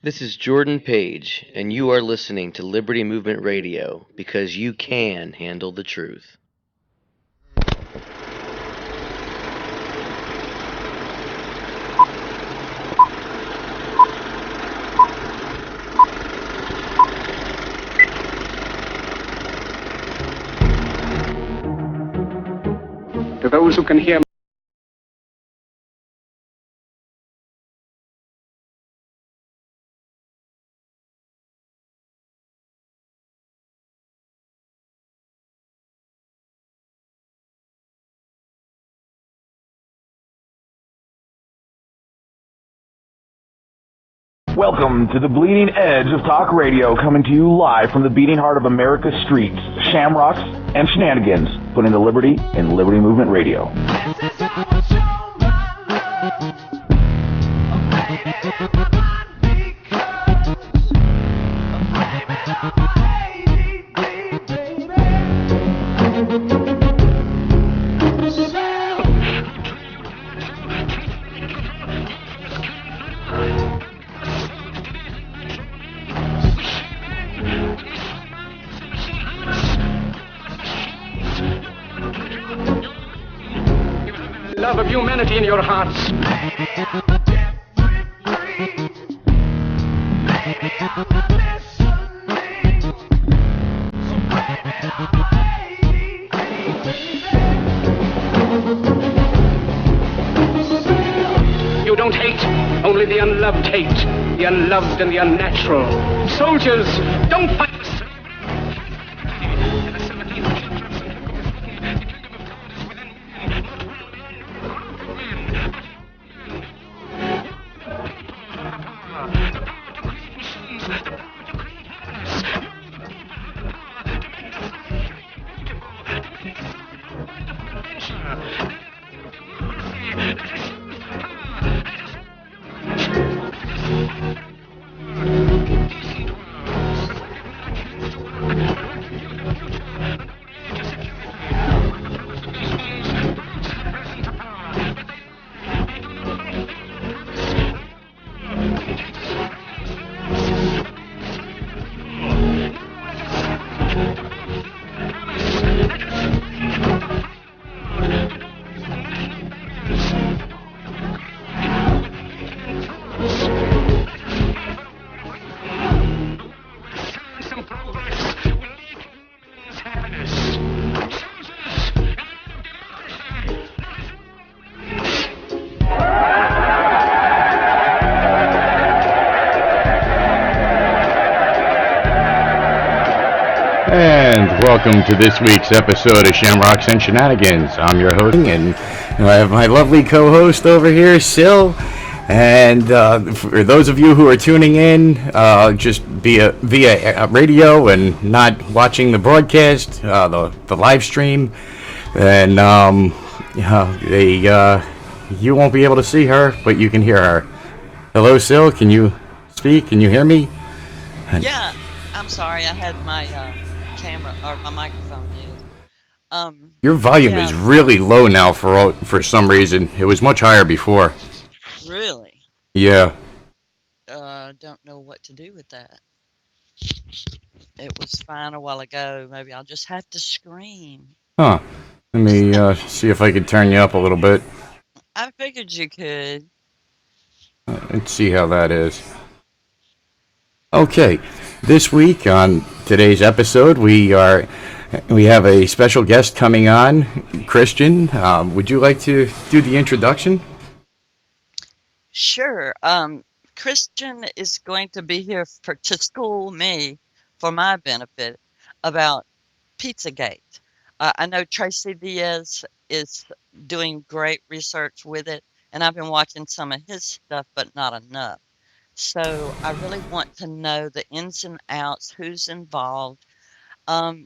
This is Jordan Page, and you are listening to Liberty Movement Radio because you can handle the truth. To those who can hear Welcome to the bleeding edge of talk radio, coming to you live from the beating heart of America's streets, Shamrocks and Shenanigans, putting the liberty in Liberty Movement Radio. love of humanity in your hearts. You don't hate, only the unloved hate, the unloved and the unnatural. Soldiers, don't fight for slavery. Welcome to this week's episode of Shamrocks and Shenanigans. I'm your host, and I have my lovely co-host over here, Sil. And for those of you who are tuning in just via radio and not watching the broadcast, the live stream, then you won't be able to see her, but you can hear her. Hello, Sil. Can you speak? Can you hear me? Yeah, I'm sorry. I had my camera or my microphone muted. Your volume is really low now for some reason. It was much higher before. Really? Yeah. Don't know what to do with that. It was fine a while ago. Maybe I'll just have to scream. Huh. Let me see if I can turn you up a little bit. I figured you could. Let's see how that is. Okay. This week on today's episode, we have a special guest coming on, Christian. Would you like to do the introduction? Sure. Christian is going to be here to school me for my benefit about Pizzagate. I know Tracy Diaz is doing great research with it, and I've been watching some of his stuff, but not enough. So I really want to know the ins and outs, who's involved,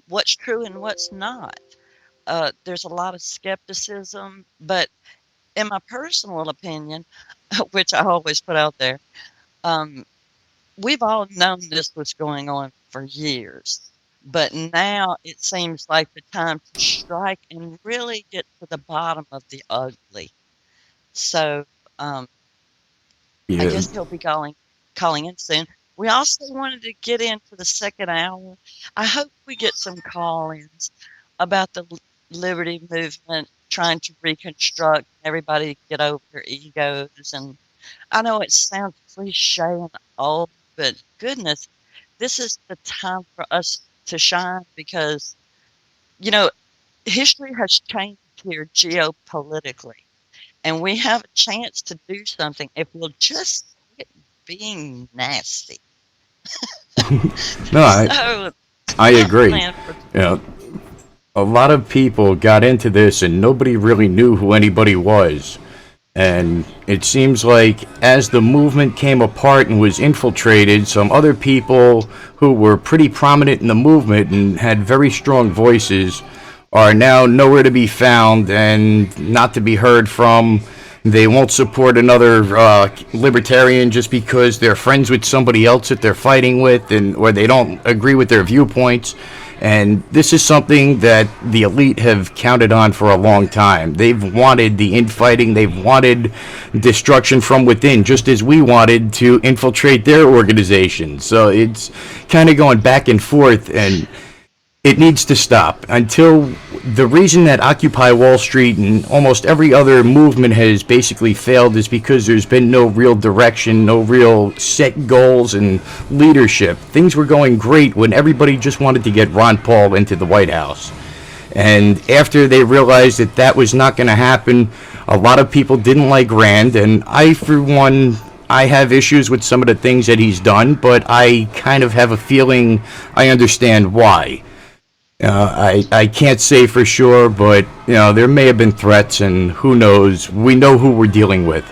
what's true and what's not. There's a lot of skepticism, but in my personal opinion, which I always put out there, we've all known this was going on for years. But now it seems like the time to strike and really get to the bottom of the ugly. So I guess he'll be going calling in soon. We also wanted to get into the second hour. I hope we get some call-ins about the liberty movement, trying to reconstruct everybody get over their egos. And I know it sounds cliche and old, but goodness, this is the time for us to shine because, you know, history has changed here geopolitically, and we have a chance to do something if we'll just quit being nasty. No, So, I my agree. plan for You know, a lot of people got into this and nobody really knew who anybody was. And it seems like as the movement came apart and was infiltrated, some other people who were pretty prominent in the movement and had very strong voices are now nowhere to be found and not to be heard from. They won't support another libertarian just because they're friends with somebody else that they're fighting with, and or they don't agree with their viewpoints. And this is something that the elite have counted on for a long time. They've wanted the infighting, they've wanted destruction from within, just as we wanted to infiltrate their organization. So it's kind of going back and forth, and it needs to stop. Until the reason that Occupy Wall Street and almost every other movement has basically failed is because there's been no real direction, no real set goals and leadership. Things were going great when everybody just wanted to get Ron Paul into the White House. And after they realized that that was not going to happen, a lot of people didn't like Rand. And I, for one, I have issues with some of the things that he's done, but I kind of have a feeling I understand why. I can't say for sure, but there may have been threats, and who knows? We know who we're dealing with,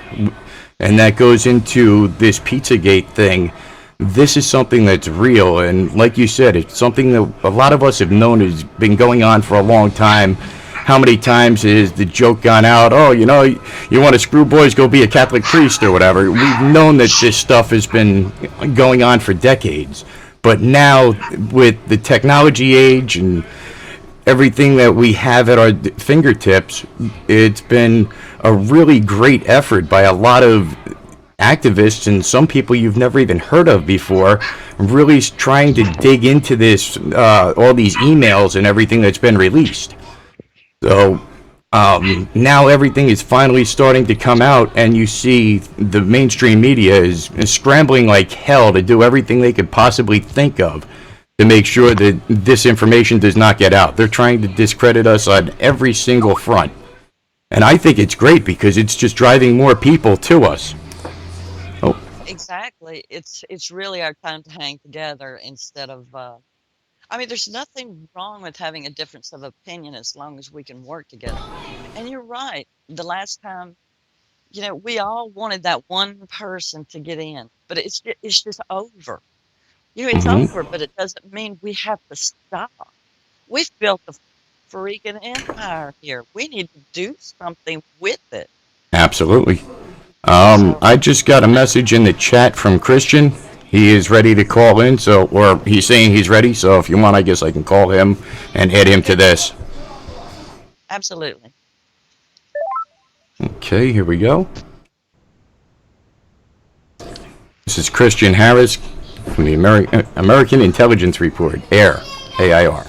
and that goes into this Pizzagate thing. This is something that's real, and like you said, it's something that a lot of us have known has been going on for a long time. How many times has the joke gone out? Oh, you want to screw boys, go be a Catholic priest or whatever. We've known that this stuff has been going on for decades. But now, with the technology age and everything that we have at our fingertips, it's been a really great effort by a lot of activists and some people you've never even heard of before, really trying to dig into this, all these emails and everything that's been released. So now everything is finally starting to come out, and you see the mainstream media is scrambling like hell to do everything they could possibly think of to make sure that this information does not get out. They're trying to discredit us on every single front. And I think it's great because it's just driving more people to us. Oh. exactly. It's really our time to hang together instead of. There's nothing wrong with having a difference of opinion as long as we can work together. And you're right. The last time, we all wanted that one person to get in, but it's just over. It's over, but it doesn't mean we have to stop. We've built a freaking empire here. We need to do something with it. Absolutely. I just got a message in the chat from Christian. He is ready to call in, or he's saying he's ready, so if you want, I guess I can call him and add him to this. Absolutely. Okay, here we go. This is Christian Harris from the American Intelligence Report, AIR. AIR.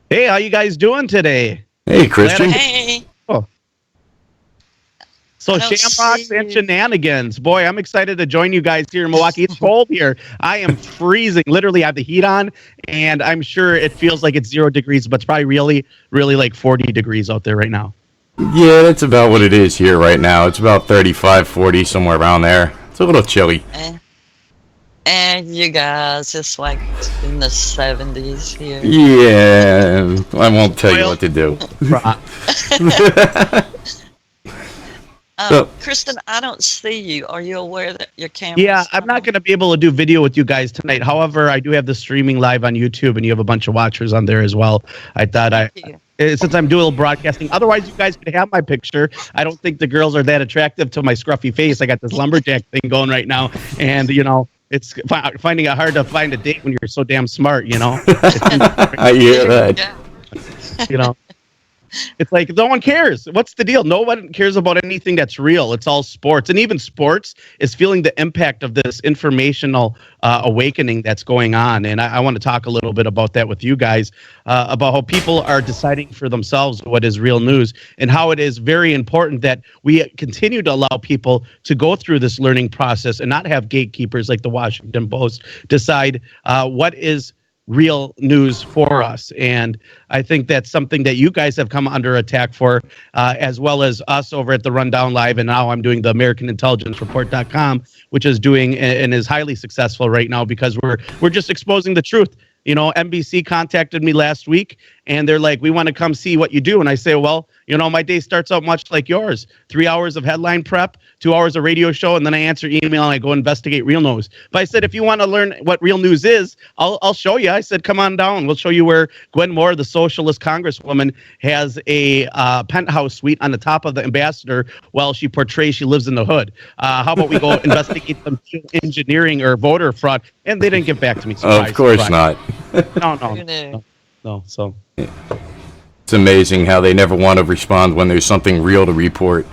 Hey, how you guys doing today? Hey, Christian. Hey. So Shamrocks and Shenanigans. Boy, I'm excited to join you guys here in Milwaukee. It's cold here. I am freezing. Literally, I have the heat on, and I'm sure it feels like it's 0 degrees, but it's probably really, really like 40 degrees out there right now. Yeah, that's about what it is here right now. It's about 35, 40, somewhere around there. It's a little chilly. And you guys, it's like in the 70s here. Yeah, I won't tell you what to do. Kristen, I don't see you. Are you aware that your camera? Yeah, I'm not going to be able to do video with you guys tonight. However, I do have the streaming live on YouTube, and you have a bunch of watchers on there as well. I thought since I'm doing broadcasting, otherwise you guys could have my picture. I don't think the girls are that attractive to my scruffy face. I got this lumberjack thing going right now, and it's finding it hard to find a date when you're so damn smart. I hear that. It's like no one cares. What's the deal? No one cares about anything that's real. It's all sports, and even sports is feeling the impact of this informational awakening that's going on. And I want to talk a little bit about that with you guys, about how people are deciding for themselves what is real news, and how it is very important that we continue to allow people to go through this learning process and not have gatekeepers like the Washington Post decide what is real news for us. And I think that's something that you guys have come under attack for, as well as us over at the Rundown Live. And now I'm doing the AmericanIntelligenceReport.com, which is doing and is highly successful right now because we're just exposing the truth. You know, NBC contacted me last week and they're like, we want to come see what you do. And I say, well, you know, my day starts out much like yours. 3 hours of headline prep, 2 hours of radio show, and then I answer email and I go investigate real news. But I said, if you want to learn what real news is, I'll show you. I said, come on down. We'll show you where Gwen Moore, the socialist congresswoman, has a penthouse suite on the top of the Ambassador while she portrays she lives in the hood. How about we go investigate some engineering or voter fraud? And they didn't get back to me. Of course not. No. So it's amazing how they never want to respond when there's something real to report.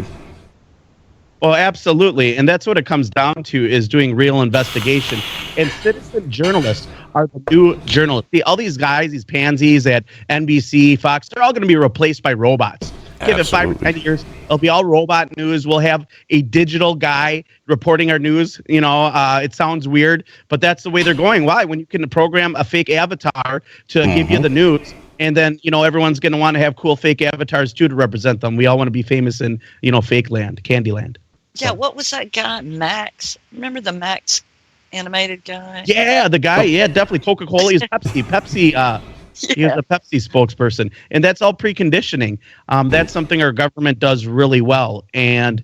Well, absolutely. And that's what it comes down to, is doing real investigation. And citizen journalists are the new journalists. See, all these guys, these pansies at NBC, Fox, they're all going to be replaced by robots. Give it 5 or 10 years, it'll be all robot news. We'll have a digital guy reporting our news. You know, it sounds weird, but that's the way they're going. Why? When you can program a fake avatar to give you the news, and then, you know, everyone's going to want to have cool fake avatars too to represent them. We all want to be famous in, you know, fake land, Candyland. Yeah, what was that guy, Max? Remember the Max animated guy? Yeah, the guy, yeah, definitely. Coca-Cola is Pepsi. He was a Pepsi spokesperson. And that's all preconditioning. That's something our government does really well. And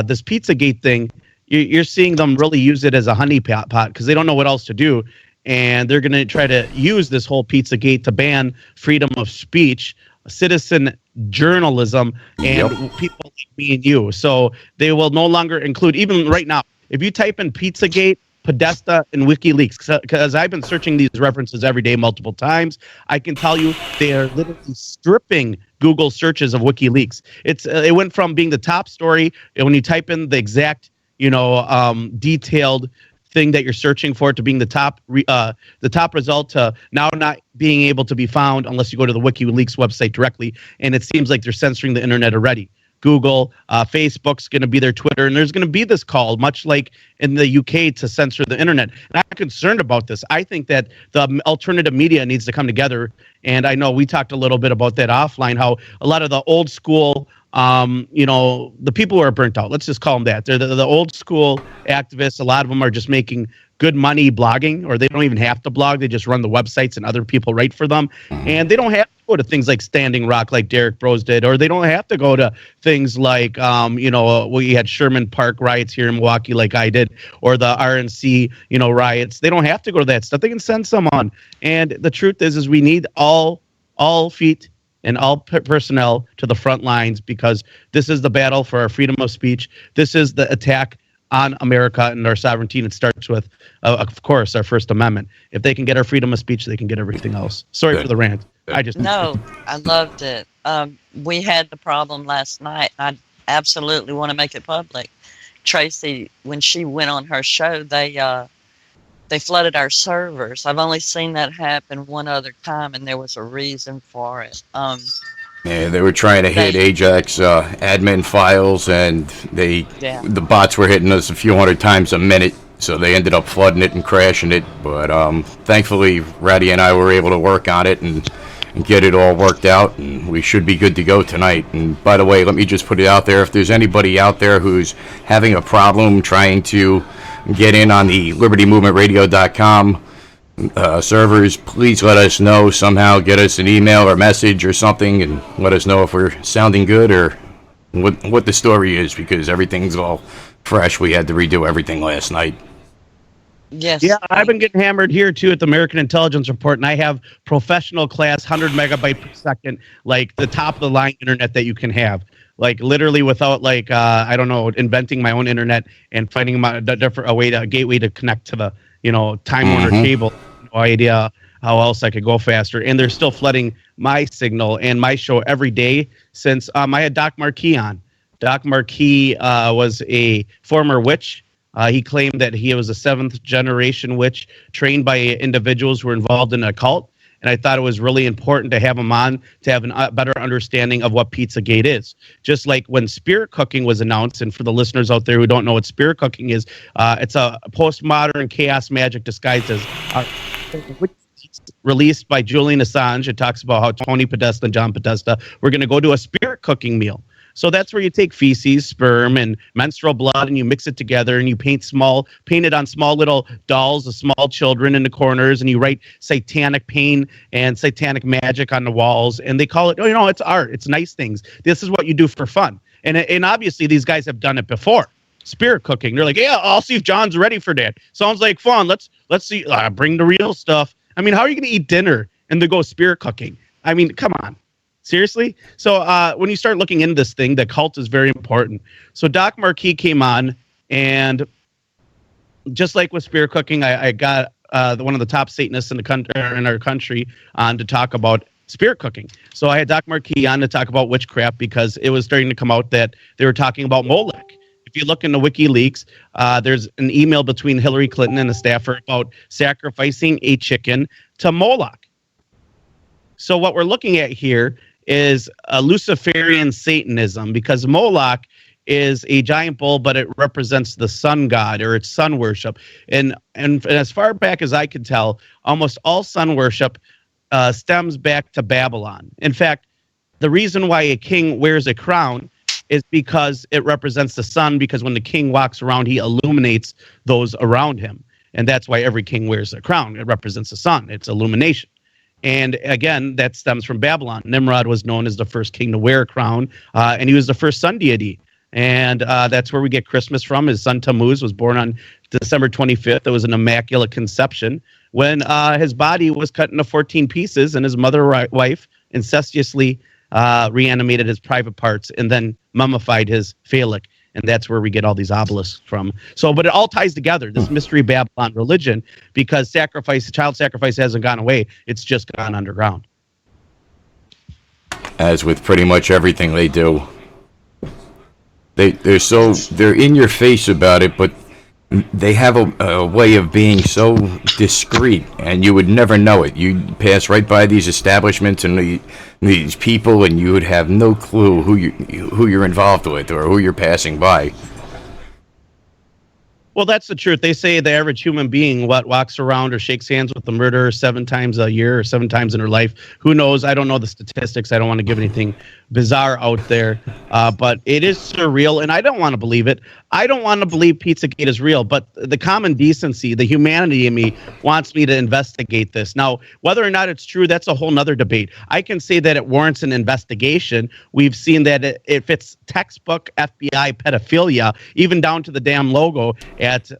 this Pizzagate thing, you're seeing them really use it as a honey pot because they don't know what else to do. And they're going to try to use this whole Pizzagate to ban freedom of speech, citizen journalism, and people like me and you. So they will no longer include, even right now, if you type in Pizzagate, Podesta, and WikiLeaks, because I've been searching these references every day multiple times, I can tell you they are literally stripping Google searches of WikiLeaks. It went from being the top story, and when you type in the exact, detailed thing that you're searching for, to being the top result, to now not being able to be found unless you go to the WikiLeaks website directly. And it seems like they're censoring the internet already. Google, Facebook's going to be their Twitter, and there's going to be this call, much like in the UK, to censor the internet. And I'm concerned about this. I think that the alternative media needs to come together. And I know we talked a little bit about that offline, how a lot of the old school, the people who are burnt out, let's just call them that. They're the old school activists. A lot of them are just making good money blogging, or they don't even have to blog. They just run the websites and other people write for them. And they don't have to go to things like Standing Rock like Derek Bros did, or they don't have to go to things like, we had Sherman Park riots here in Milwaukee like I did, or the RNC, riots. They don't have to go to that stuff. They can send someone. And the truth is we need all feet and all personnel to the front lines, because this is the battle for our freedom of speech. This is the attack on America and our sovereignty. And it starts with, of course, our First Amendment. If they can get our freedom of speech, they can get everything else. Sorry for the rant. No, I loved it. We had the problem last night. I absolutely want to make it public. Tracy, when she went on her show, they flooded our servers. I've only seen that happen one other time, and there was a reason for it. Yeah, they were trying to hit Ajax admin files, and the bots were hitting us a few hundred times a minute, so they ended up flooding it and crashing it. But thankfully, Ratty and I were able to work on it and get it all worked out, and we should be good to go tonight. And by the way, let me just put it out there, if there's anybody out there who's having a problem trying to get in on the LibertyMovementRadio.com servers, please let us know somehow. Get us an email or message or something, and let us know if we're sounding good or what the story is, because everything's all fresh. We had to redo everything last night. Yes. Yeah, I've been getting hammered here too at the American Intelligence Report, and I have professional class 100 megabyte per second, like the top of the line internet that you can have. Like literally without inventing my own internet and finding a gateway to connect to the Time Warner cable. No idea how else I could go faster. And they're still flooding my signal and my show every day since I had Doc Marquis on. Doc Marquis was a former witch. He claimed that he was a 7th generation witch trained by individuals who were involved in a cult. And I thought it was really important to have him on to have a better understanding of what Pizzagate is. Just like when spirit cooking was announced, and for the listeners out there who don't know what spirit cooking is, it's a postmodern chaos magic disguised as released by Julian Assange. It talks about how Tony Podesta and John Podesta were going to go to a spirit cooking meal. So that's where you take feces, sperm, and menstrual blood, and you mix it together, and you paint it on small little dolls of small children in the corners, and you write satanic pain and satanic magic on the walls, and they call it, it's art. It's nice things. This is what you do for fun. And obviously these guys have done it before. Spirit cooking. They're like, yeah, I'll see if John's ready for that. Sounds like fun. Let's see. Bring the real stuff. I mean, how are you going to eat dinner and then go spirit cooking? I mean, come on. Seriously? So when you start looking into this thing, the cult is very important. So Doc Marquis came on, and just like with spirit cooking, I got one of the top Satanists in our country on to talk about spirit cooking. So I had Doc Marquis on to talk about witchcraft because it was starting to come out that they were talking about Molech. If you look in the WikiLeaks, there's an email between Hillary Clinton and a staffer about sacrificing a chicken to Moloch. So what we're looking at here is a Luciferian Satanism, because Moloch is a giant bull, but it represents the sun god, or it's sun worship. And as far back as I can tell, almost all sun worship stems back to Babylon. In fact, the reason why a king wears a crown is because it represents the sun, because when the king walks around, he illuminates those around him. And that's why every king wears a crown. It represents the sun. It's illumination. And again, that stems from Babylon. Nimrod was known as the first king to wear a crown, and he was the first sun deity. And that's where we get Christmas from. His son Tammuz was born on December 25th. It was an immaculate conception when his body was cut into 14 pieces, and his wife incestuously reanimated his private parts and then mummified his phallic. And that's where we get all these obelisks from. So, but it all ties together, this mystery Babylon religion, because child sacrifice hasn't gone away. It's just gone underground. As with pretty much everything they do. They're in your face about it, but they have a way of being so discreet, and you would never know it. You'd pass right by these establishments and these people, and you would have no clue who you're involved with or who you're passing by. Well, that's the truth. They say the average human being walks around or shakes hands with the murderer 7 times a year or 7 times in her life. Who knows? I don't know the statistics. I don't want to give anything bizarre out there. But it is surreal, and I don't want to believe it. I don't want to believe Pizzagate is real, but the common decency, the humanity in me wants me to investigate this. Now, whether or not it's true, that's a whole nother debate. I can say that it warrants an investigation. We've seen that it fits textbook FBI pedophilia, even down to the damn logo at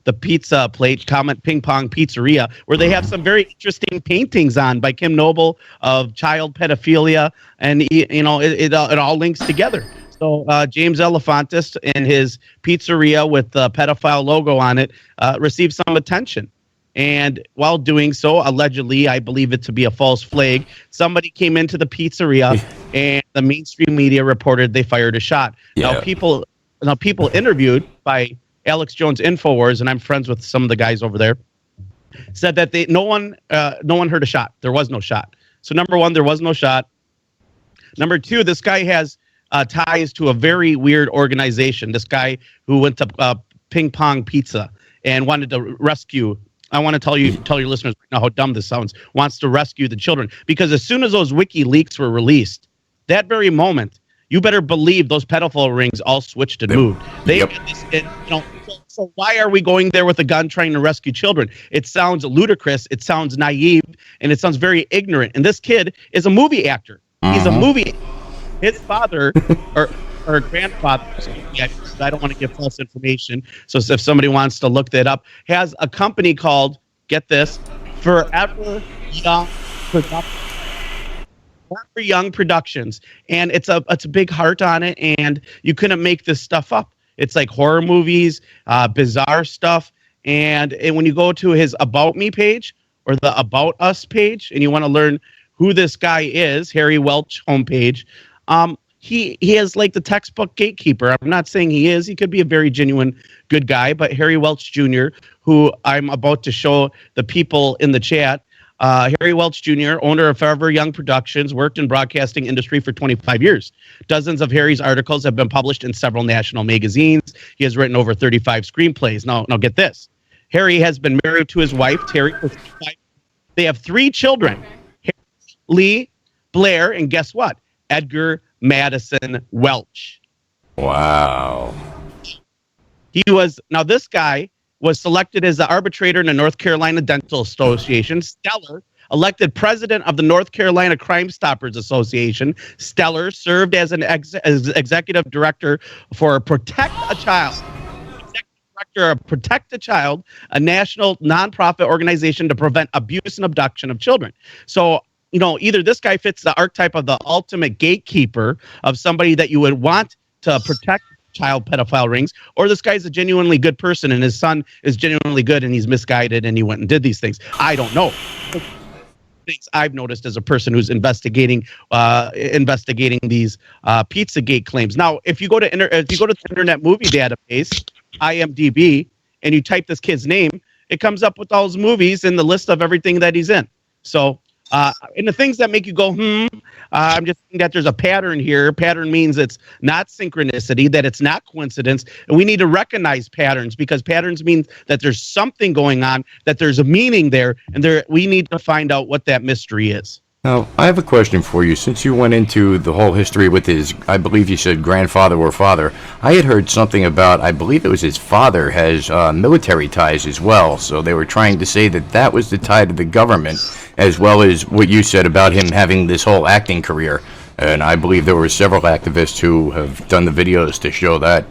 the pizza plate, Comet Ping Pong Pizzeria, where they have some very interesting paintings on by Kim Noble of child pedophilia, and it all links together. So James Elefantis and his pizzeria with the pedophile logo on it received some attention. And while doing so, allegedly, I believe it to be a false flag, somebody came into the pizzeria and the mainstream media reported they fired a shot. Yeah. Now people interviewed by Alex Jones Infowars, and I'm friends with some of the guys over there, said that no one heard a shot. There was no shot. So number one, there was no shot. Number two, this guy has ties to a very weird organization. This guy who went to Ping Pong Pizza and wanted to rescue. I want to tell your listeners right now how dumb this sounds. Wants to rescue the children, because as soon as those WikiLeaks were released, that very moment, you better believe those pedophile rings all switched and moved. So why are we going there with a gun trying to rescue children? It sounds ludicrous. It sounds naive, and it sounds very ignorant. And this kid is a movie actor. He's a movie. His father or grandfather, I don't want to give false information, so if somebody wants to look that up, has a company called, get this, Forever Young Productions, and it's a big heart on it, and you couldn't make this stuff up. It's like horror movies, bizarre stuff, and when you go to his About Me page or the About Us page, and you want to learn who this guy is, Harry Welch homepage, he is like the textbook gatekeeper. I'm not saying he is. He could be a very genuine good guy, but Harry Welch Jr., who I'm about to show the people in the chat, Harry Welch Jr., owner of Forever Young Productions, worked in broadcasting industry for 25 years. Dozens of Harry's articles have been published in several national magazines. He has written over 35 screenplays. Now get this. Harry has been married to his wife, Terry. They have 3 children, Lee, Blair, and guess what? Edgar Madison Welch. Wow. This guy was selected as the arbitrator in the North Carolina Dental Association. Stellar, elected president of the North Carolina Crime Stoppers Association. Stellar served as an executive director for Protect a Child. Director of Protect a Child, a national nonprofit organization to prevent abuse and abduction of children. So, either this guy fits the archetype of the ultimate gatekeeper of somebody that you would want to protect child pedophile rings, or this guy's a genuinely good person and his son is genuinely good and he's misguided and he went and did these things. I don't know. Things I've noticed as a person who's investigating these Pizzagate claims. Now, if you go to the Internet Movie Database, IMDb, and you type this kid's name, it comes up with all his movies and the list of everything that he's in. So, and the things that make you go, I'm just thinking that there's a pattern here. Pattern means it's not synchronicity, that it's not coincidence. And we need to recognize patterns because patterns mean that there's something going on, that there's a meaning there, and we need to find out what that mystery is. Now, I have a question for you. Since you went into the whole history with his, I believe you said grandfather or father, I had heard something about, I believe it was his father has military ties as well. So they were trying to say that was the tie to the government, as well as what you said about him having this whole acting career. And I believe there were several activists who have done the videos to show that.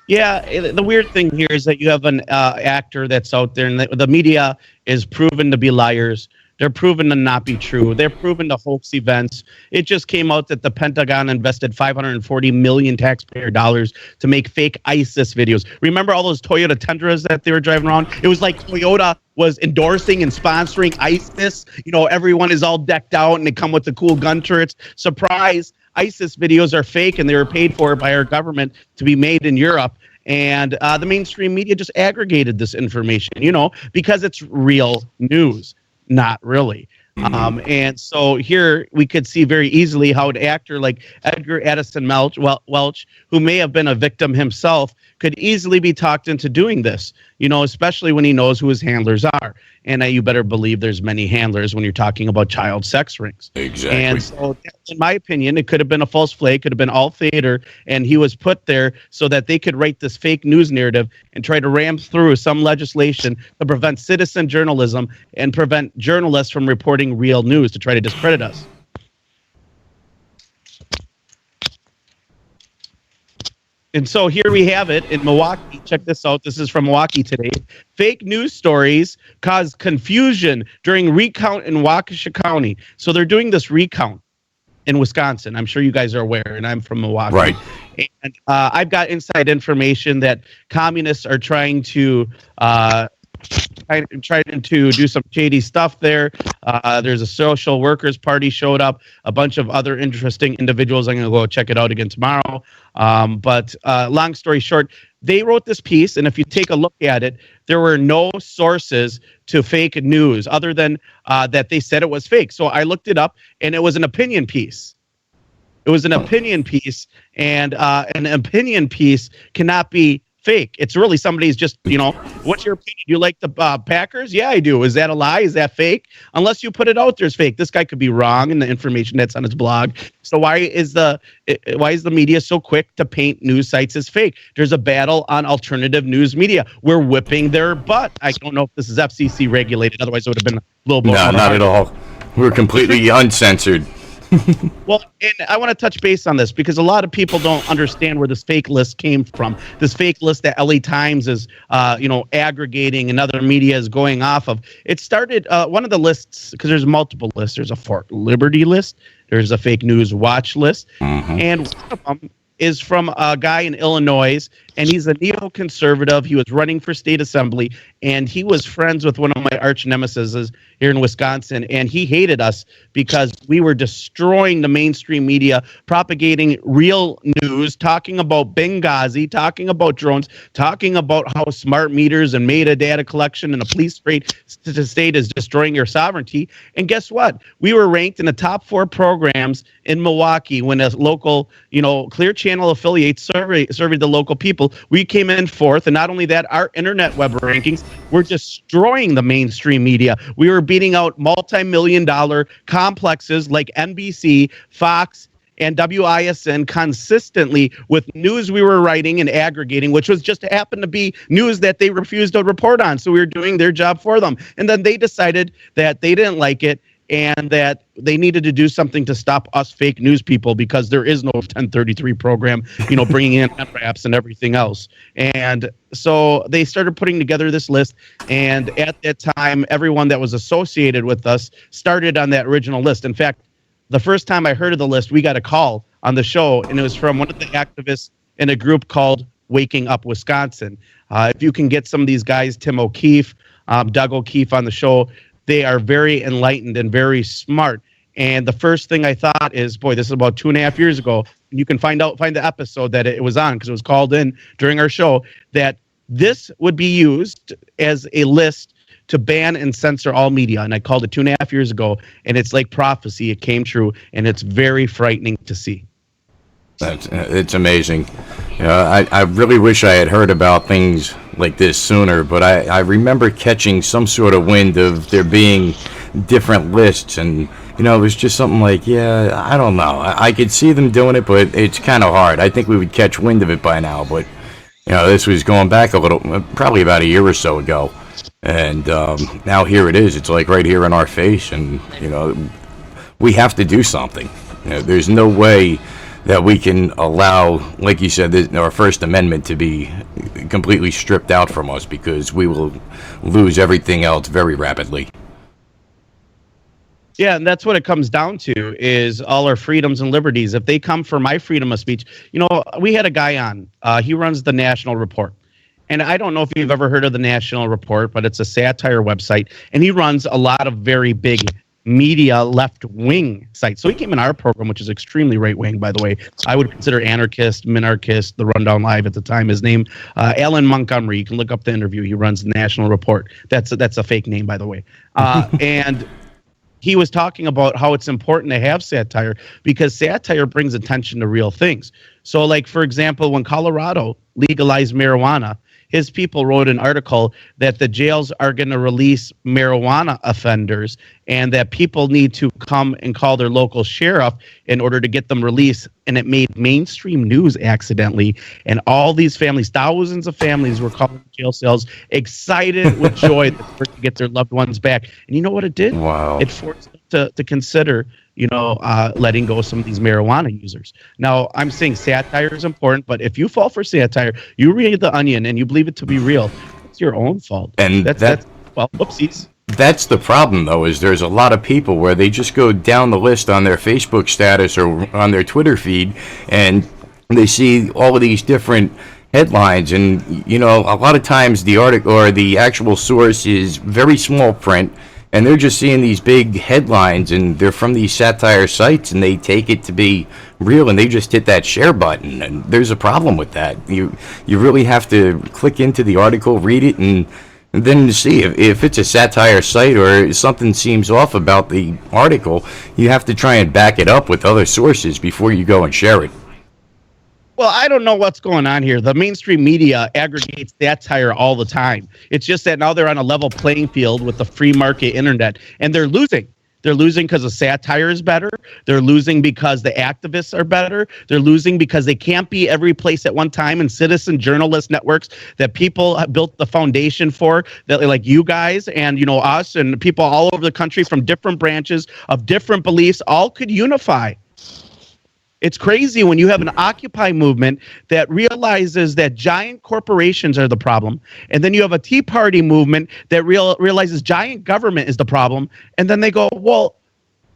Yeah, the weird thing here is that you have an actor that's out there, and the media is proven to be liars. They're proven to not be true. They're proven to hoax events. It just came out that the Pentagon invested $540 million taxpayer dollars to make fake ISIS videos. Remember all those Toyota Tundras that they were driving around? It was like Toyota was endorsing and sponsoring ISIS. Everyone is all decked out and they come with the cool gun turrets. Surprise, ISIS videos are fake and they were paid for by our government to be made in Europe. And the mainstream media just aggregated this information, because it's real news. Not really. And so here we could see very easily how an actor like Edgar Addison Welch, who may have been a victim himself, could easily be talked into doing this, especially when he knows who his handlers are. And you better believe there's many handlers when you're talking about child sex rings. Exactly. And so, in my opinion, it could have been a false flag, could have been all theater, and he was put there so that they could write this fake news narrative and try to ram through some legislation to prevent citizen journalism and prevent journalists from reporting real news to try to discredit us. And so here we have it in Milwaukee. Check this out. This is from Milwaukee today. Fake news stories cause confusion during recount in Waukesha County. So they're doing this recount in Wisconsin. I'm sure you guys are aware, and I'm from Milwaukee. Right. And I've got inside information that communists are trying to do some shady stuff there. There's a social workers party showed up, a bunch of other interesting individuals. I'm going to go check it out again tomorrow. But long story short, they wrote this piece, and if you take a look at it, there were no sources to fake news other than that they said it was fake. So I looked it up, and it was an opinion piece. It was an opinion piece, and an opinion piece cannot be fake. It's really somebody's just, what's your opinion? You like the Packers? Yeah, I do. Is that a lie? Is that fake? Unless you put it out there as fake. This guy could be wrong in the information that's on his blog. So why is the media so quick to paint news sites as fake? There's a battle on alternative news media. We're whipping their butt. I don't know if this is FCC regulated. Otherwise, it would have been a little bit. No, not at all. We're completely uncensored. Well, and I want to touch base on this because a lot of people don't understand where this fake list came from. This fake list that LA Times is, aggregating and other media is going off of. It started one of the lists, because there's multiple lists. There's a Fort Liberty list. There's a fake news watch list. Mm-hmm. And one of them is from a guy in Illinois, and he's a neoconservative. He was running for state assembly, and he was friends with one of my arch nemesis here in Wisconsin, and he hated us because we were destroying the mainstream media, propagating real news, talking about Benghazi, talking about drones, talking about how smart meters and metadata collection and a police state is destroying your sovereignty. And guess what? We were ranked in the top 4 programs in Milwaukee when a local, Clear Channel affiliate surveyed the local people. We came in 4th, and not only that, our internet web rankings were destroying the mainstream media. We were beating out multi-million-dollar complexes like NBC, Fox, and WISN consistently with news we were writing and aggregating, which was just happened to be news that they refused to report on. So we were doing their job for them. And then they decided that they didn't like it and that they needed to do something to stop us fake news people, because there is no 1033 program, bringing in wraps and everything else. And so they started putting together this list. And at that time, everyone that was associated with us started on that original list. In fact, the first time I heard of the list, we got a call on the show, and it was from one of the activists in a group called Waking Up Wisconsin. If you can get some of these guys, Tim O'Keefe, Doug O'Keefe on the show, they are very enlightened and very smart. And the first thing I thought is, boy, this is about 2.5 years ago. And you can find the episode that it was on, because it was called in during our show, that this would be used as a list to ban and censor all media. And I called it 2.5 years ago, and it's like prophecy. It came true, and it's very frightening to see. It's amazing. I really wish I had heard about things like this sooner, but I remember catching some sort of wind of there being different lists, and it was just something like, I don't know. I could see them doing it, but it's kind of hard. I think we would catch wind of it by now, but this was going back a little, probably about a year or so ago. And now here it is. It's like right here in our face, and we have to do something. There's no way that we can allow, like you said, our First Amendment to be completely stripped out from us, because we will lose everything else very rapidly. Yeah, and that's what it comes down to, is all our freedoms and liberties. If they come for my freedom of speech, we had a guy on. He runs the National Report. And I don't know if you've ever heard of the National Report, but it's a satire website. And he runs a lot of very big media left-wing sites. So he came in our program, which is extremely right-wing, by the way. I would consider anarchist, minarchist, the Rundown Live at the time. His name, Alan Montgomery. You can look up the interview. He runs the National Report. That's a fake name, by the way. And he was talking about how it's important to have satire, because satire brings attention to real things. So, like, for example, when Colorado legalized marijuana, his people wrote an article that the jails are going to release marijuana offenders, and that people need to come and call their local sheriff in order to get them released. And it made mainstream news accidentally. And all these families, thousands of families, were calling jail cells, excited with joy that they're going to get their loved ones back. And you know what it did? Wow. It forced them to consider letting go of some of these marijuana users. Now, I'm saying satire is important, but if you fall for satire, you read The Onion and you believe it to be real, it's your own fault. And that's whoopsies. That's the problem, though, is there's a lot of people where they just go down the list on their Facebook status or on their Twitter feed, and they see all of these different headlines, and a lot of times the article or the actual source is very small print, and they're just seeing these big headlines, and they're from these satire sites, and they take it to be real, and they just hit that share button. And there's a problem with that. You really have to click into the article, read it, and then see if it's a satire site or something seems off about the article. You have to try and back it up with other sources before you go and share it. Well, I don't know what's going on here. The mainstream media aggregates satire all the time. It's just that now they're on a level playing field with the free market internet, and they're losing. They're losing because the satire is better. They're losing because the activists are better. They're losing because they can't be every place at one time. And citizen journalist networks that people have built the foundation for, that like you guys and us and people all over the country from different branches of different beliefs, all could unify. It's crazy when you have an Occupy movement that realizes that giant corporations are the problem, and then you have a Tea Party movement that realizes giant government is the problem, and then they go, well,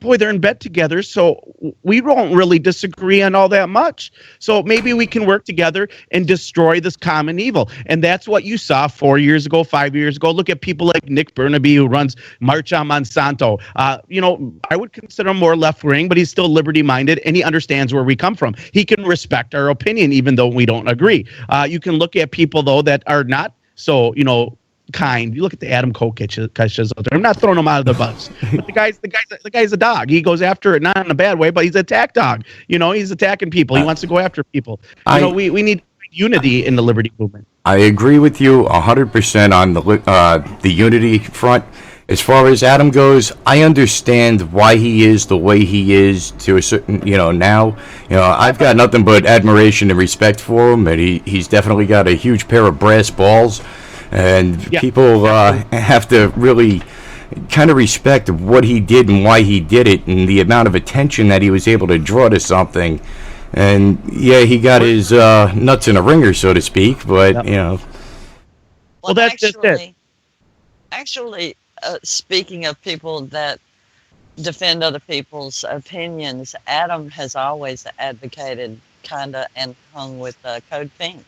boy, they're in bed together, so we don't really disagree on all that much. So maybe we can work together and destroy this common evil. And that's what you saw 4 years ago, 5 years ago. Look at people like Nick Burnaby, who runs March on Monsanto. I would consider him more left-wing, but he's still liberty-minded, and he understands where we come from. He can respect our opinion, even though we don't agree. You can look at people, though, that are not so, kind. You look at the Adam Kokishes out there. I'm not throwing him out of the bus, but the guy's a dog. He goes after it, not in a bad way, but he's an attack dog. He's attacking people. He wants to go after people. We need unity in the liberty movement. I agree with you 100% on the unity front. As far as Adam goes, I understand why he is the way he is to a certain, now. I've got nothing but admiration and respect for him, and he's definitely got a huge pair of brass balls. And people have to really kind of respect what he did and why he did it and the amount of attention that he was able to draw to something. And, he got his nuts in a ringer, so to speak, but, Well, that's just it. Actually, speaking of people that defend other people's opinions, Adam has always advocated kind of and hung with Code Pink.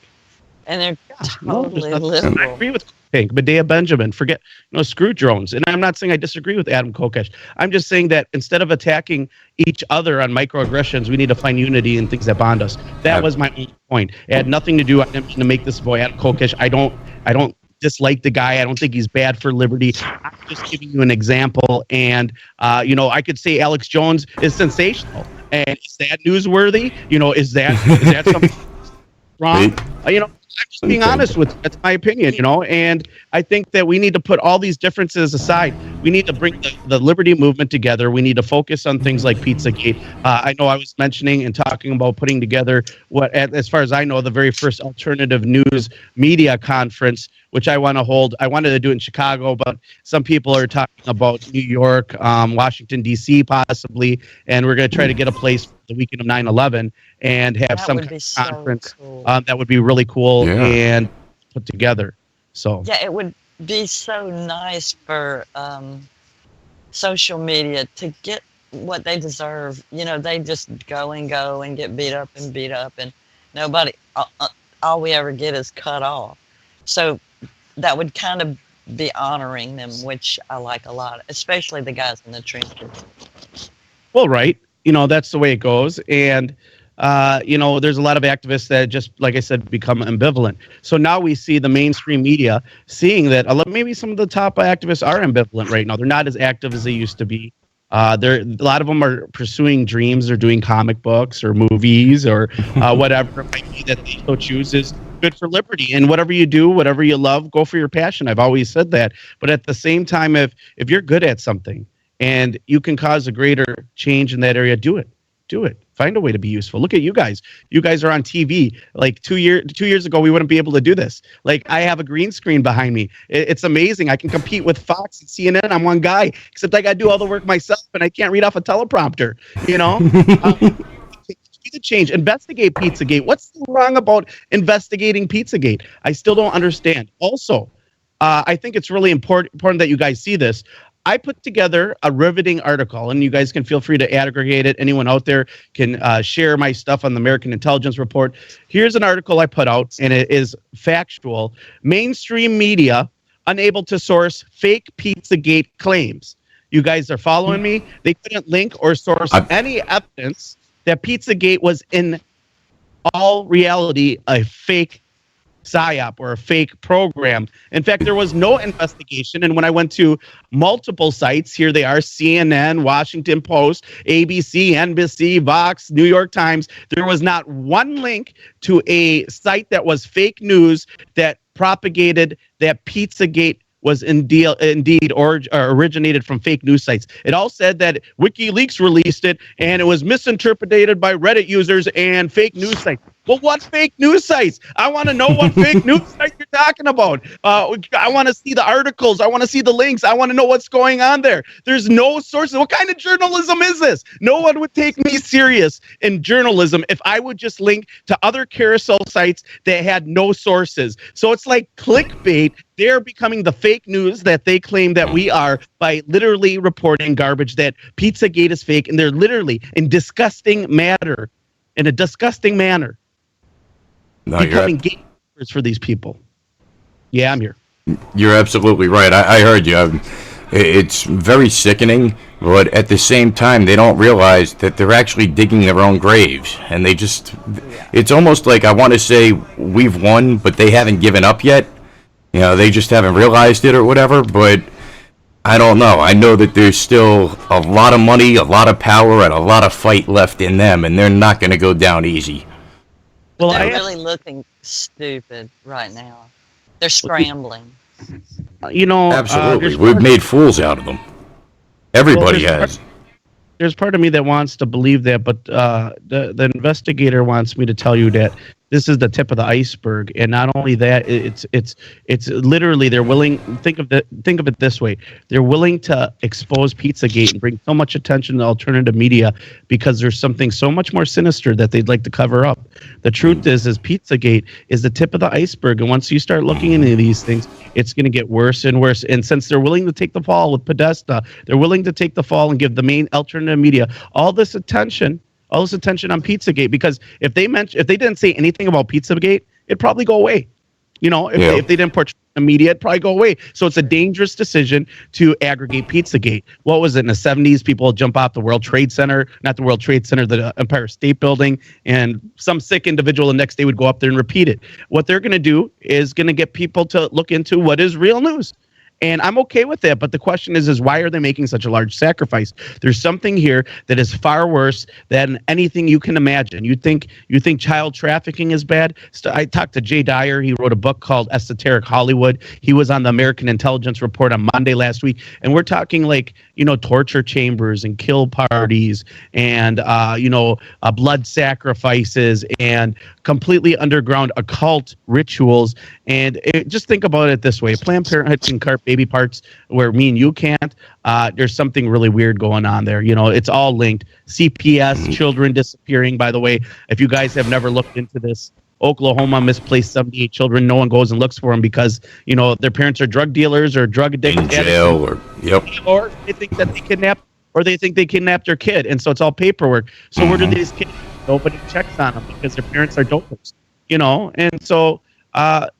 And they're totally liberal. I agree with Pink, Medea Benjamin. Forget, screw drones. And I'm not saying I disagree with Adam Kokesh. I'm just saying that instead of attacking each other on microaggressions, we need to find unity in things that bond us. That was my only point. It had nothing to do with to make this boy Adam Kokesh. I don't dislike the guy. I don't think he's bad for liberty. I'm just giving you an example. And I could say Alex Jones is sensational. And is that newsworthy? Is that something wrong? I'm just being honest with you. That's my opinion, and I think that we need to put all these differences aside. We need to bring the liberty movement together. We need to focus on things like Pizzagate. I know I was mentioning and talking about putting together as far as I know, the very first alternative news media conference, which I want to hold. I wanted to do it in Chicago, but some people are talking about New York, Washington, D.C. possibly, and we're going to try to get a place the weekend of 9/11 and have some kind of conference. Cool. That would be really cool and put together. So it would be so nice for social media to get what they deserve. They just go and get beat up, and nobody. All we ever get is cut off. So that would kind of be honoring them, which I like a lot, especially the guys in the trenches. Well, right. That's the way it goes. And, there's a lot of activists that just, like I said, become ambivalent. So now we see the mainstream media seeing that maybe some of the top activists are ambivalent right now. They're not as active as they used to be. A lot of them are pursuing dreams or doing comic books or movies or whatever it might be that they so choose is good for liberty. And whatever you do, whatever you love, go for your passion. I've always said that. But at the same time, if you're good at something, and you can cause a greater change in that area, do it. Find a way to be useful. Look at you guys. You guys are on TV. Like 2 years ago, we wouldn't be able to do this. Like, I have a green screen behind me. It's amazing. I can compete with Fox and CNN. I'm one guy, except I got to do all the work myself, and I can't read off a teleprompter. Be the change. Investigate Pizzagate. What's wrong about investigating Pizzagate? I still don't understand. Also, I think it's really important that you guys see this. I put together a riveting article, and you guys can feel free to aggregate it. Anyone out there can share my stuff on the American Intelligence Report. Here's an article I put out, and it is factual. Mainstream media unable to source fake Pizzagate claims. You guys are following me? They couldn't link or source any evidence that Pizzagate was in all reality a fake PSYOP or a fake program. In fact, there was no investigation. And when I went to multiple sites, here they are: CNN, Washington Post, ABC, NBC, Vox, New York Times. There was not one link to a site that was fake news that propagated that Pizzagate was indeed originated from fake news sites. It all said that WikiLeaks released it and it was misinterpreted by Reddit users and fake news sites. Well, what fake news sites? I want to know what fake news site you're talking about? I want to see the articles. I want to see the links. I want to know what's going on there. There's no sources. What kind of journalism is this? No one would take me serious in journalism if I would just link to other carousel sites that had no sources. So it's like clickbait. They're becoming the fake news that they claim that we are by literally reporting garbage that Pizzagate is fake, and they're literally in a disgusting manner, becoming gatekeepers for these people. Yeah, I'm here. You're absolutely right. I heard you. It's very sickening, but at the same time, they don't realize that they're actually digging their own graves. And they just, it's almost like I want to say we've won, but they haven't given up yet. You know, they just haven't realized it or whatever, but I don't know. I know that there's still a lot of money, a lot of power, and a lot of fight left in them, and they're not going to go down easy. Well, they're really looking stupid right now. They're scrambling. Absolutely. We've made fools out of them. Everybody has. There's part of me that wants to believe that, but the investigator wants me to tell you that this is the tip of the iceberg, and not only that, it's literally they're willing. Think of it this way: they're willing to expose Pizzagate and bring so much attention to alternative media because there's something so much more sinister that they'd like to cover up. The truth is Pizzagate is the tip of the iceberg, and once you start looking into these things, it's going to get worse and worse. And since they're willing to take the fall with Podesta, they're willing to take the fall and give the main alternative media all this attention on Pizzagate, because if they didn't say anything about Pizzagate, it'd probably go away. If they didn't portray the media, it'd probably go away. So it's a dangerous decision to aggregate Pizzagate. What was it in the 70s? People would jump off the World Trade Center, not the World Trade Center, the Empire State Building, and some sick individual the next day would go up there and repeat it. What they're going to do is going to get people to look into what is real news. And I'm okay with that, but the question is why are they making such a large sacrifice? There's something here that is far worse than anything you can imagine. You think child trafficking is bad? I talked to Jay Dyer. He wrote a book called Esoteric Hollywood. He was on the American Intelligence Report on Monday last week, and we're talking like torture chambers and kill parties and blood sacrifices and completely underground occult rituals. And just think about it this way: Planned Parenthood can cart baby parts where me and you can't. There's something really weird going on there. It's all linked. CPS, children disappearing. By the way, if you guys have never looked into this, Oklahoma misplaced 78 children. No one goes and looks for them because their parents are drug dealers or drug addicts. In jail, or they think that they kidnapped, or they think they kidnapped their kid, and so it's all paperwork. So where do these kids? Nobody checks on them because their parents are dopers. And so.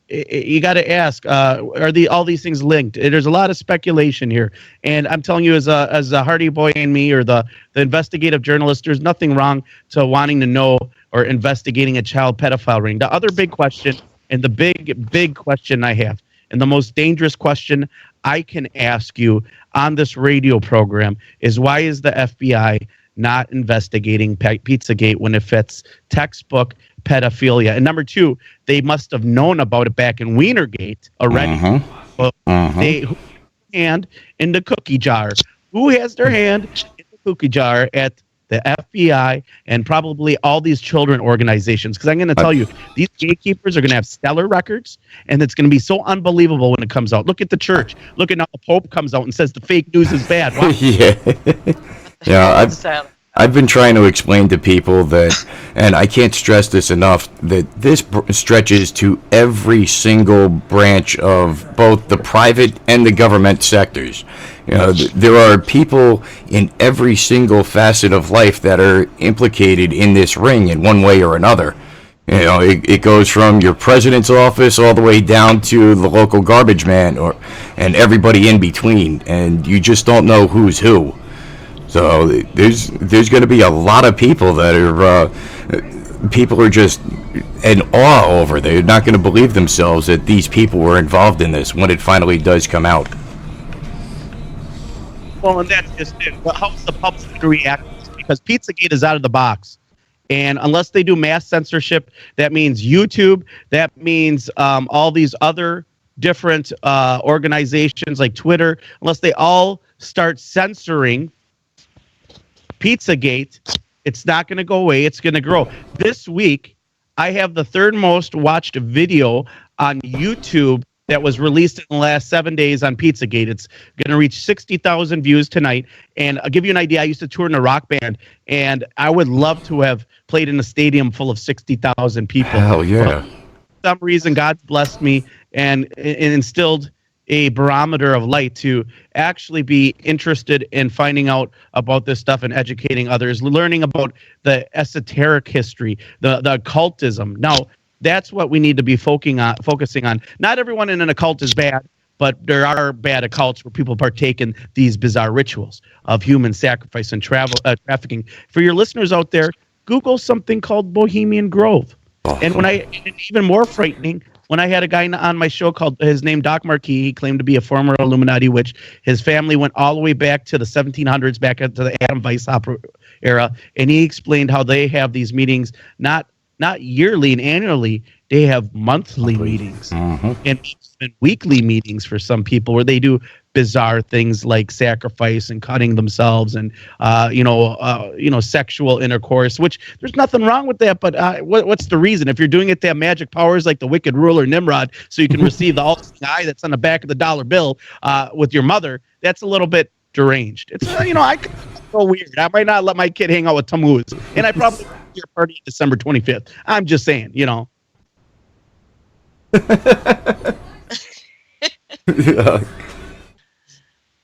You got to ask: are all these things linked? There's a lot of speculation here, and I'm telling you, as a Hardy boy in me, or the investigative journalist, there's nothing wrong to wanting to know or investigating a child pedophile ring. The other big question, and the big question I have, and the most dangerous question I can ask you on this radio program is: why is the FBI not investigating Pizzagate when it fits textbook pedophilia? And number two, they must have known about it back in Wienergate already. They who hand in the cookie jar. Who has their hand in the cookie jar at the FBI and probably all these children organizations? Because I'm going to tell you, these gatekeepers are going to have stellar records, and it's going to be so unbelievable when it comes out. Look at the church. Look at now the Pope comes out and says the fake news is bad. Wow. I've been trying to explain to people that, and I can't stress this enough, that this stretches to every single branch of both the private and the government sectors. There are people in every single facet of life that are implicated in this ring in one way or another. It goes from your president's office all the way down to the local garbage man and everybody in between, and you just don't know who's who. So there's going to be a lot of people that are just in awe over. They're not going to believe themselves that these people were involved in this when it finally does come out. Well, and that's just it. Well, how's the public going to react? Because Pizzagate is out of the box. And unless they do mass censorship, that means YouTube, that means all these other different organizations like Twitter, unless they all start censoring Pizzagate, it's not going to go away. It's going to grow. This week, I have the third most watched video on YouTube that was released in the last 7 days on Pizzagate. It's going to reach 60,000 views tonight. And I'll give you an idea. I used to tour in a rock band, and I would love to have played in a stadium full of 60,000 people. Hell yeah. But for some reason, God's blessed me and instilled a barometer of light to actually be interested in finding out about this stuff and educating others, learning about the esoteric history, the occultism. Now, that's what we need to be focusing on. Not everyone in an occult is bad, but there are bad occults where people partake in these bizarre rituals of human sacrifice and trafficking. For your listeners out there, Google something called Bohemian Grove. And even more frightening, when I had a guy on my show called his name Doc Marquis, he claimed to be a former Illuminati witch. His family went all the way back to the 1700s, back into the Adam Weishaupt era, and he explained how they have these meetings not yearly and annually. They have monthly meetings and even weekly meetings for some people where they do bizarre things like sacrifice and cutting themselves and sexual intercourse, which there's nothing wrong with that. But what's the reason? If you're doing it to have magic powers like the wicked ruler Nimrod, so you can receive the all-seeing eye that's on the back of the dollar bill with your mother, that's a little bit deranged. It's I could go weird. I might not let my kid hang out with Tammuz, and I probably won't be your party December 25th. I'm just saying, Yeah.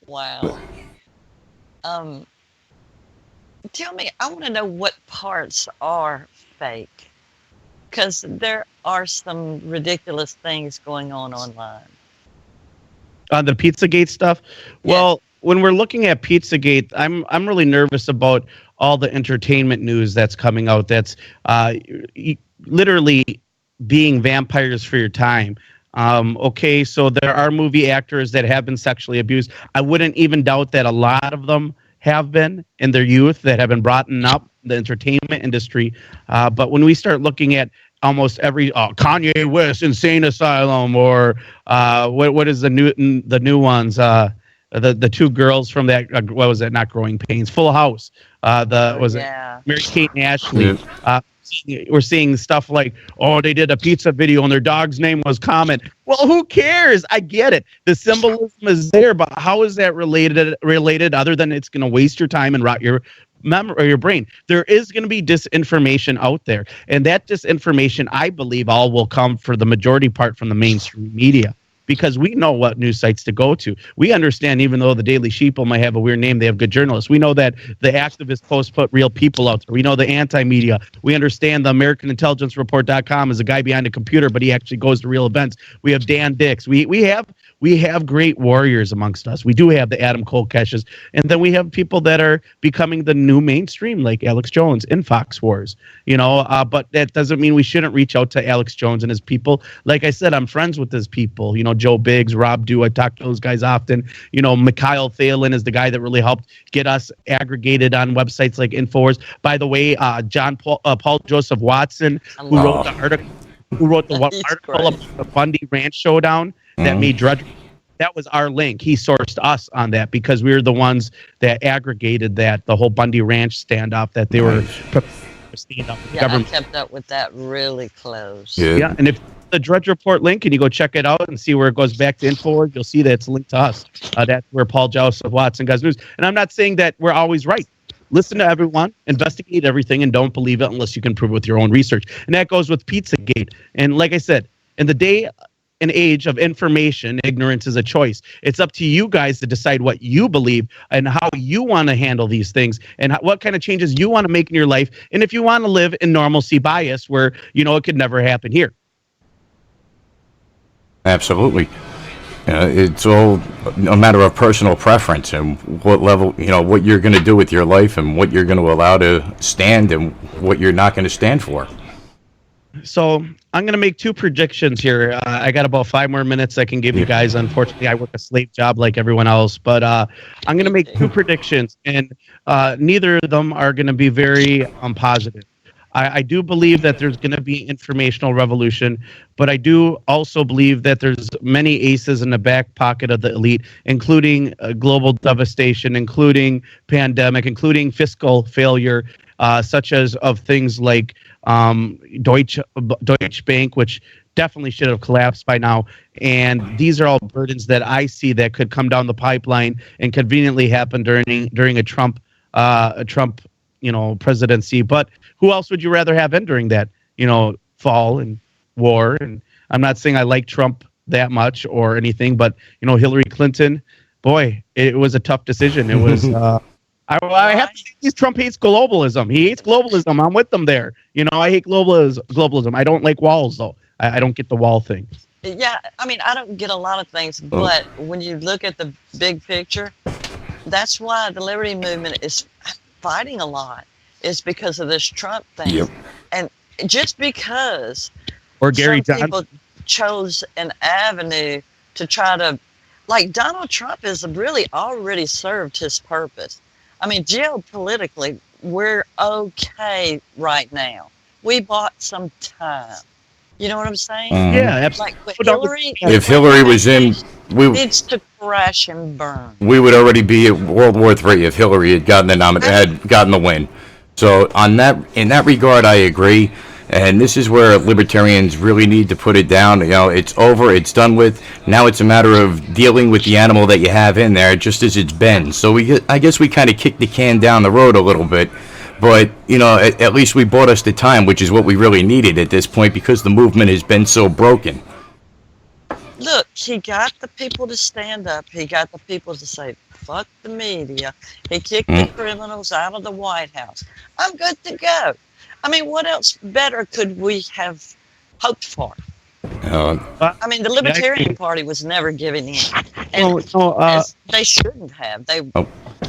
Wow. Tell me, I want to know what parts are fake, because there are some ridiculous things going on online. On the Pizzagate stuff? Yeah. Well, when we're looking at Pizzagate, I'm really nervous about all the entertainment news that's coming out that's literally being vampires for your time. Okay, so there are movie actors that have been sexually abused. I wouldn't even doubt that a lot of them have been in their youth, that have been brought up in the entertainment industry. But when we start looking at almost every Kanye West Insane Asylum, or what is the new ones? The two girls from that, what was it? Not Growing Pains, Full House. It Mary-Kate and Ashley? Yeah. We're seeing stuff like, they did a pizza video and their dog's name was Comet. Well, who cares? I get it. The symbolism is there, but how is that related other than it's going to waste your time and rot your memory or your brain? There is going to be disinformation out there, and that disinformation, I believe, all will come for the majority part from the mainstream media. Because we know what news sites to go to. We understand, even though the Daily Sheeple might have a weird name, they have good journalists. We know that the activist posts put real people out there. We know the anti-media. We understand the AmericanIntelligenceReport.com is a guy behind a computer, but he actually goes to real events. We have Dan Dix. We have great warriors amongst us. We do have the Adam Kolkeshes. And then we have people that are becoming the new mainstream, like Alex Jones in Fox Wars. But that doesn't mean we shouldn't reach out to Alex Jones and his people. Like I said, I'm friends with his people. Joe Biggs, Rob Dew, I talk to those guys often. Mikhail Thalen is the guy that really helped get us aggregated on websites like InfoWars. By the way, Paul Joseph Watson, who wrote the article about the Bundy Ranch showdown that made Drudge. That was our link. He sourced us on that because we were the ones that aggregated the whole Bundy Ranch standoff that they were stand up with the government. I kept up with that really close. Yeah, and if the Drudge Report link and you go check it out and see where it goes back to InfoWars, you'll see that it's linked to us. That's where Paul Joseph Watson got his news. And I'm not saying that we're always right. Listen to everyone, investigate everything, and don't believe it unless you can prove it with your own research. And that goes with Pizzagate. And like I said, in the day and age of information, ignorance is a choice. It's up to you guys to decide what you believe and how you want to handle these things and what kind of changes you want to make in your life. And if you want to live in normalcy bias where, it could never happen here. Absolutely. It's all a matter of personal preference and what level, what you're going to do with your life and what you're going to allow to stand and what you're not going to stand for. So I'm going to make two predictions here. I got about 5 more minutes I can give you guys. Unfortunately, I work a slave job like everyone else, but I'm going to make 2 predictions, and neither of them are going to be very positive. I do believe that there's going to be informational revolution, but I do also believe that there's many aces in the back pocket of the elite, including global devastation, including pandemic, including fiscal failure, such as of things like Deutsche Bank, which definitely should have collapsed by now. And these are all burdens that I see that could come down the pipeline and conveniently happen during a Trump presidency. But who else would you rather have in during that fall and war? And I'm not saying I like Trump that much or anything, but Hillary Clinton, boy, it was a tough decision. It was. I have to say, Trump hates globalism. He hates globalism. I'm with them there. I hate globalism. I don't like walls, though. I don't get the wall thing. Yeah, I mean, I don't get a lot of things, but when you look at the big picture, that's why the Liberty Movement is fighting a lot. Is because of this Trump thing. Yep. And just because Gary some Johnson people chose an avenue to try to, like Donald Trump has really already served his purpose. I mean, geopolitically, we're okay right now. We bought some time. You know what I'm saying? Yeah, absolutely. Like Hillary, if Hillary was in, needs to crash and burn. We would already be at World War III if Hillary had gotten the win. So in that regard, I agree. And this is where libertarians really need to put it down. It's over. It's done with. Now it's a matter of dealing with the animal that you have in there, just as it's been. So I guess we kind of kicked the can down the road a little bit. But, at least we bought us the time, which is what we really needed at this point because the movement has been so broken. Look, he got the people to stand up. He got the people to say, fuck the media. He kicked the criminals out of the White House. I'm good to go. I mean, what else better could we have hoped for? I mean, the Libertarian Party was never giving in. And they shouldn't have. They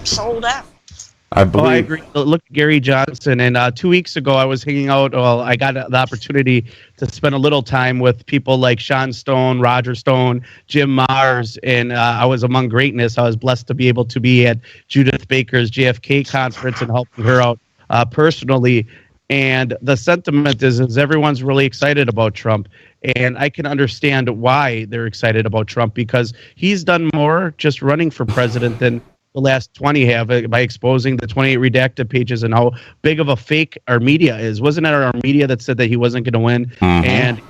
sold out. I agree. Look at Gary Johnson. And 2 weeks ago, I was hanging out. Well, I got the opportunity to spend a little time with people like Sean Stone, Roger Stone, Jim Mars, and I was among greatness. I was blessed to be able to be at Judith Baker's JFK conference and helping her out personally. And the sentiment is everyone's really excited about Trump. And I can understand why they're excited about Trump because he's done more just running for president than the last 20 have by exposing the 28 redacted pages and how big of a fake our media is. Wasn't it our media that said that he wasn't going to win? Mm-hmm. And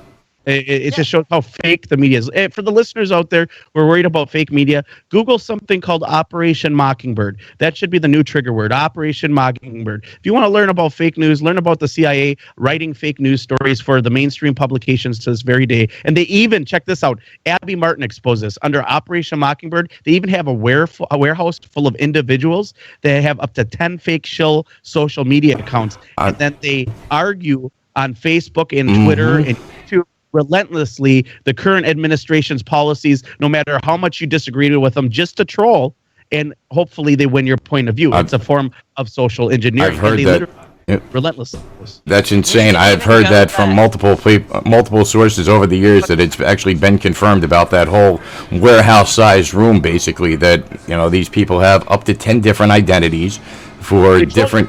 it just shows how fake the media is. And for the listeners out there who are worried about fake media, Google something called Operation Mockingbird. That should be the new trigger word, Operation Mockingbird. If you want to learn about fake news, learn about the CIA writing fake news stories for the mainstream publications to this very day. And they even, check this out, Abby Martin exposed this. Under Operation Mockingbird, they even have a warehouse full of individuals that have up to 10 fake shill social media accounts. And then they argue on Facebook and Twitter and YouTube relentlessly the current administration's policies, no matter how much you disagree with them, just to troll, and hopefully they win your point of view. It's a form of social engineering. I've heard that. Relentlessly. That's insane. I've heard that from multiple sources over the years that it's actually been confirmed about that whole warehouse-sized room, basically, that these people have up to 10 different identities for different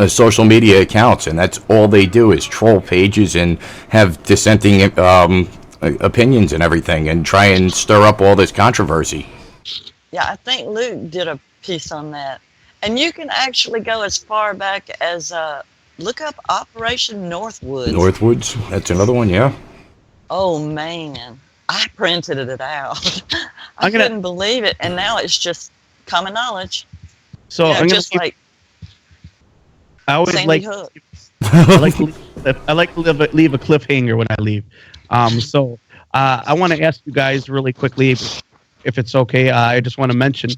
social media accounts, and that's all they do is troll pages and have dissenting opinions and everything and try and stir up all this controversy. Yeah, I think Luke did a piece on that. And you can actually go as far back as look up Operation Northwoods. Northwoods, that's another one, yeah. Oh, man. I printed it out. I couldn't believe it, and now it's just common knowledge. So I'm just like I always Sandy Hook. I like to leave a cliffhanger when I leave. So I want to ask you guys really quickly, if it's okay. I just want to mention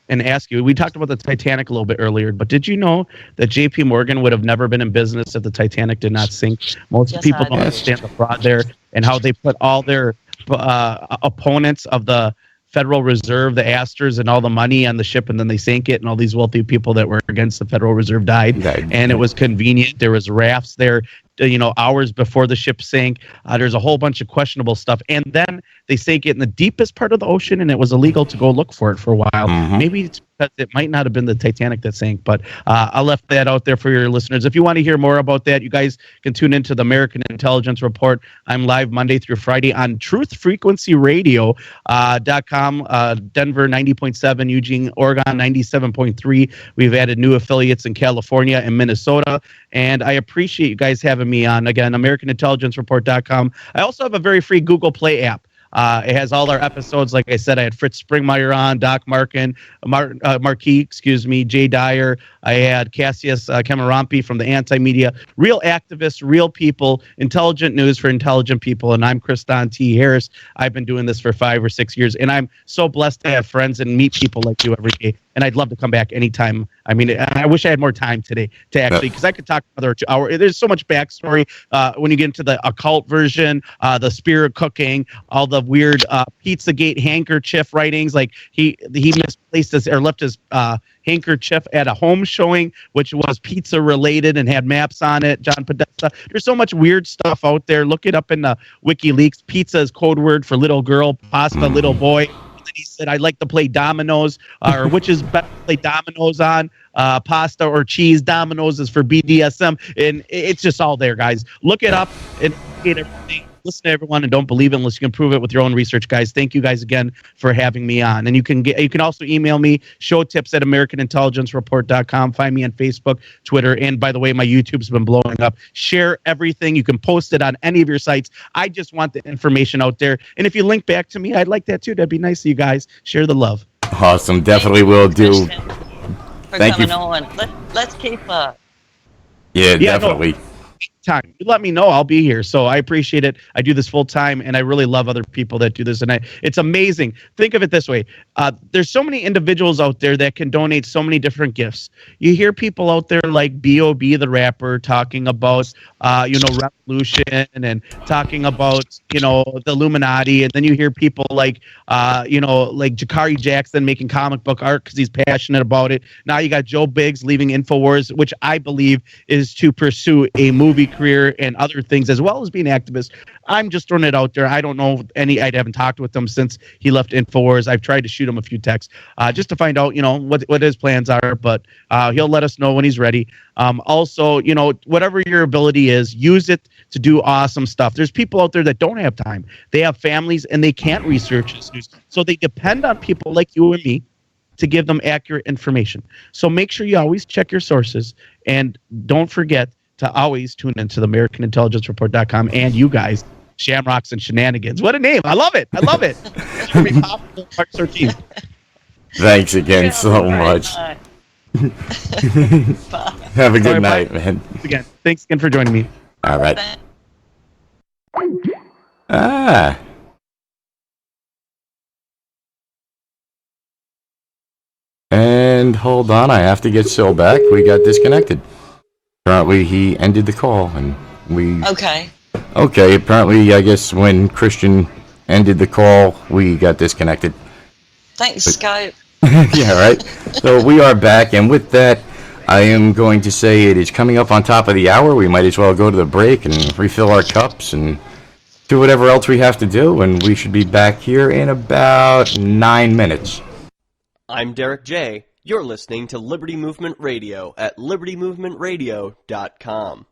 and ask you. We talked about the Titanic a little bit earlier, but did you know that J.P. Morgan would have never been in business if the Titanic did not sink? Most people don't understand the fraud there and how they put all their opponents of the Federal Reserve, the Astors, and all the money on the ship, and then they sank it, and all these wealthy people that were against the Federal Reserve died. And it was convenient. There was rafts there, hours before the ship sank. There's a whole bunch of questionable stuff. And then they sank it in the deepest part of the ocean, and it was illegal to go look for it for a while. Maybe it's because it might not have been the Titanic that sank, but I left that out there for your listeners. If you want to hear more about that, you guys can tune into the American Intelligence Report. I'm live Monday through Friday on truthfrequencyradio.com, Denver 90.7, Eugene, Oregon 97.3. We've added new affiliates in California and Minnesota, and I appreciate you guys having having me on. Again, AmericanIntelligenceReport.com. I also have a very free Google Play app. It has all our episodes. Like I said, I had Fritz Springmeyer on, Doc Marquis, Jay Dyer. I had Cassius Kamarampi from the Anti-Media. Real activists, real people, intelligent news for intelligent people. And I'm Kriston T. Harris. I've been doing this for 5 or 6 years, and I'm so blessed to have friends and meet people like you every day. And I'd love to come back anytime. I mean, I wish I had more time today to actually, because I could talk another 2 hours. There's so much backstory when you get into the occult version, the spirit cooking, all the weird Pizzagate handkerchief writings. Like he misplaced his or left his handkerchief at a home showing, which was pizza related and had maps on it. John Podesta. There's so much weird stuff out there. Look it up in the WikiLeaks. Pizza is code word for little girl, pasta, little boy. He said, I'd like to play dominoes, or which is better to play dominoes on, pasta or cheese. Dominoes is for BDSM. And it's just all there, guys. Look it up and get everything. Listen to everyone and don't believe it unless you can prove it with your own research, guys. Thank you guys again for having me on. And you can also email me, showtips@AmericanIntelligenceReport.com. Find me on Facebook, Twitter, and by the way, my YouTube's been blowing up. Share everything. You can post it on any of your sites. I just want the information out there. And if you link back to me, I'd like that too. That'd be nice of you guys. Share the love. Awesome. Definitely will do. Thank you. Let's keep up. Yeah, definitely. Time. You let me know, I'll be here. So I appreciate it. I do this full time, and I really love other people that do this. And it's amazing. Think of it this way: there's so many individuals out there that can donate so many different gifts. You hear people out there like B.O.B. the rapper talking about, revolution and talking about, the Illuminati, and then you hear people like Jakari Jackson making comic book art because he's passionate about it. Now you got Joe Biggs leaving InfoWars, which I believe is to pursue a movie career and other things as well as being an activist. I'm just throwing it out there. I don't know I haven't talked with him since he left InfoWars. I've tried to shoot him a few texts just to find out, what his plans are, but he'll let us know when he's ready. Also, whatever your ability is, use it to do awesome stuff. There's people out there that don't have time. They have families and they can't research this news. So they depend on people like you and me to give them accurate information. So make sure you always check your sources, and don't forget to always tune into the AmericanIntelligenceReport.com and you guys, Shamrocks and Shenanigans. What a name. I love it. It's going to be popular March 13th. Thanks again so much. Have a good night, man. Thanks again for joining me. All right. And hold on, I have to get Sil back. We got disconnected. Apparently he ended the call and we... Okay, apparently I guess when Christian ended the call, we got disconnected. thanks, Skype. Yeah, right. So we are back, and with that, I am going to say it is coming up on top of the hour. We might as well go to the break and refill our cups and do whatever else we have to do, and we should be back here in about 9 minutes. I'm Derek J. You're listening to Liberty Movement Radio at libertymovementradio.com.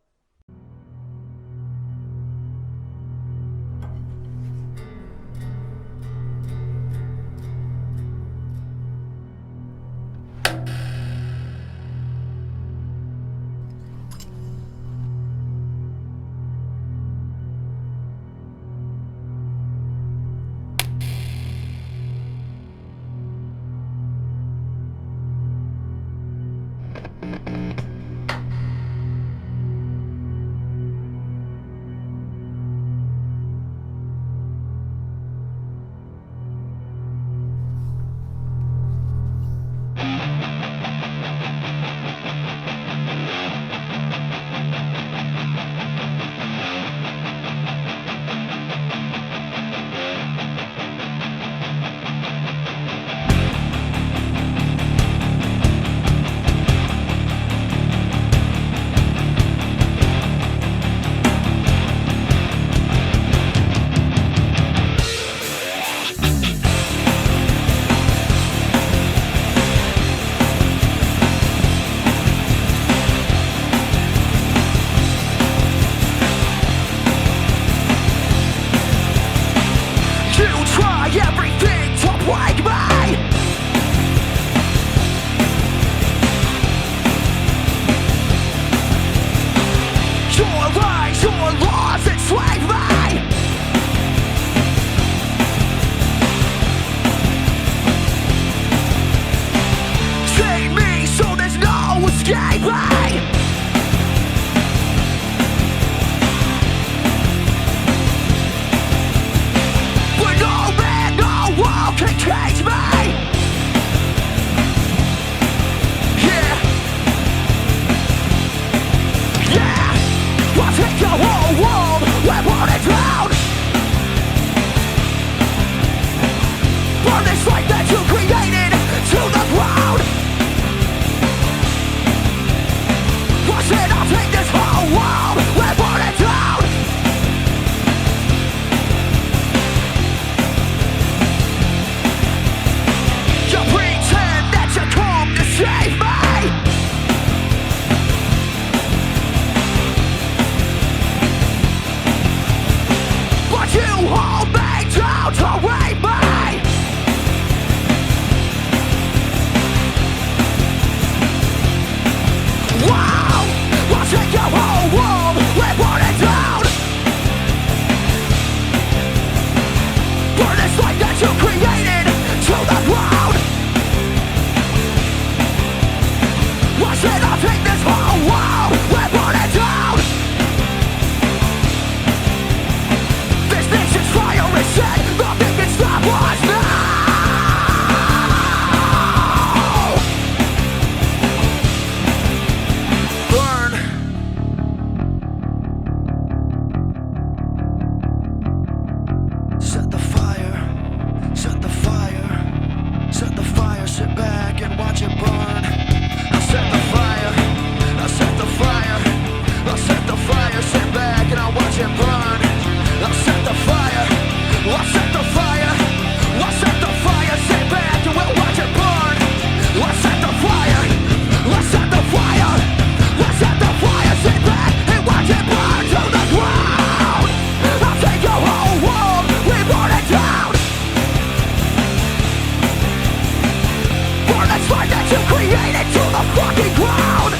fucking ground.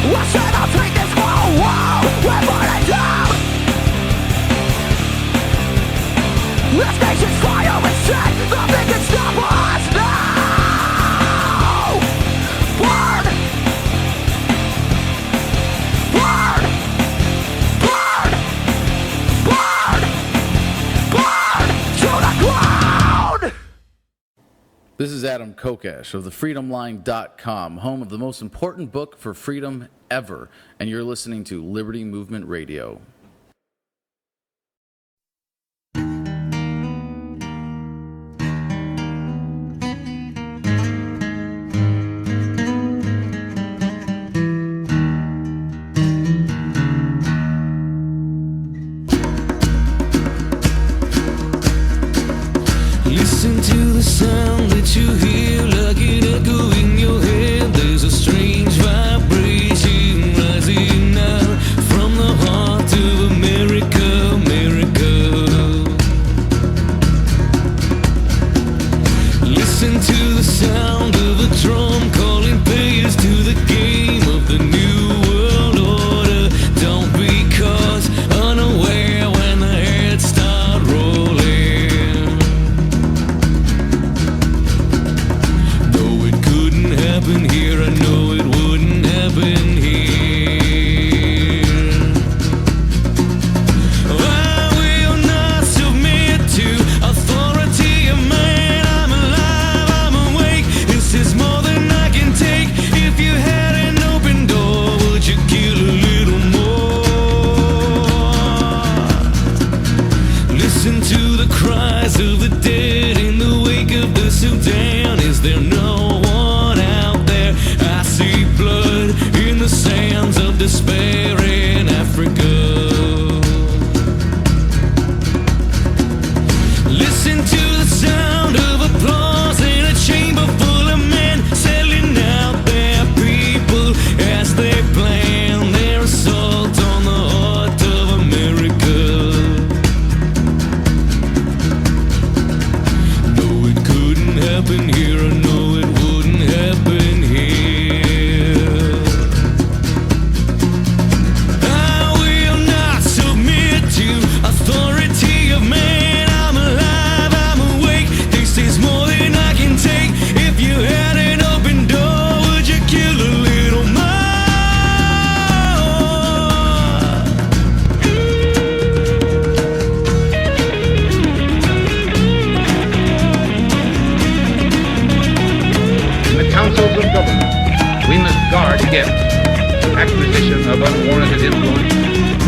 I said I'll take this whole world and burn it down. This nation's fire is set, nothing can stop us now. Burn! Burn! Burn! Burn! Burn to the ground! This is Adam Kokesh of thefreedomline.com, home of the most important book for freedom ever, and you're listening to Liberty Movement Radio. Listen to the sound that you hear like an echo in your head. There's a strange vibration rising now from the heart of America, America. Listen to the sound of a drum calling players to the game of the new world order. Don't be caught unaware when the heads start rolling. Happen here, I know it wouldn't happen here. I will not submit to authority of man. I'm alive, I'm awake. This is more than I can take. If you had an open door, would you kill a little more? Listen to the cries of the dead in the wake of the Sudan. Is there no one out there? I see blood in the sands of despair in Africa. Listen to the sound of applause in a chamber full of men selling out their people as they plan their assault on the heart of America. No, it couldn't happen here. I know it wouldn't happen here. I will not submit to authority of man. I'm alive, I'm awake. This is more than I can take. If you had an open door, would you kill a little more? In the councils of government, we must guard against acquisition of unwarranted influence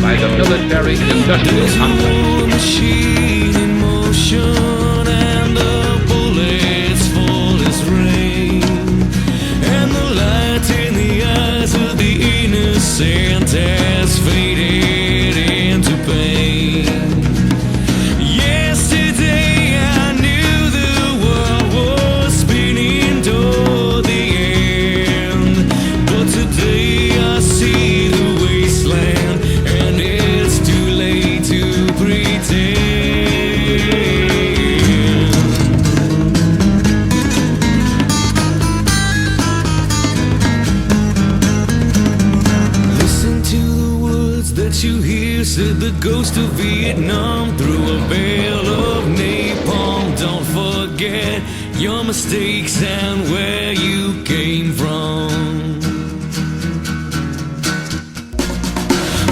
by the military-industrial complex. Machine in motion and the bullets fall as rain, and the light in the eyes of the innocent has faded into pain. Yesterday I knew the world was spinning toward the end, but today I see the wasteland, and it's too late to pretend. Listen to the words that you hear, said the ghost of Vietnam through a veil of napalm. Don't forget your mistakes and where you came from.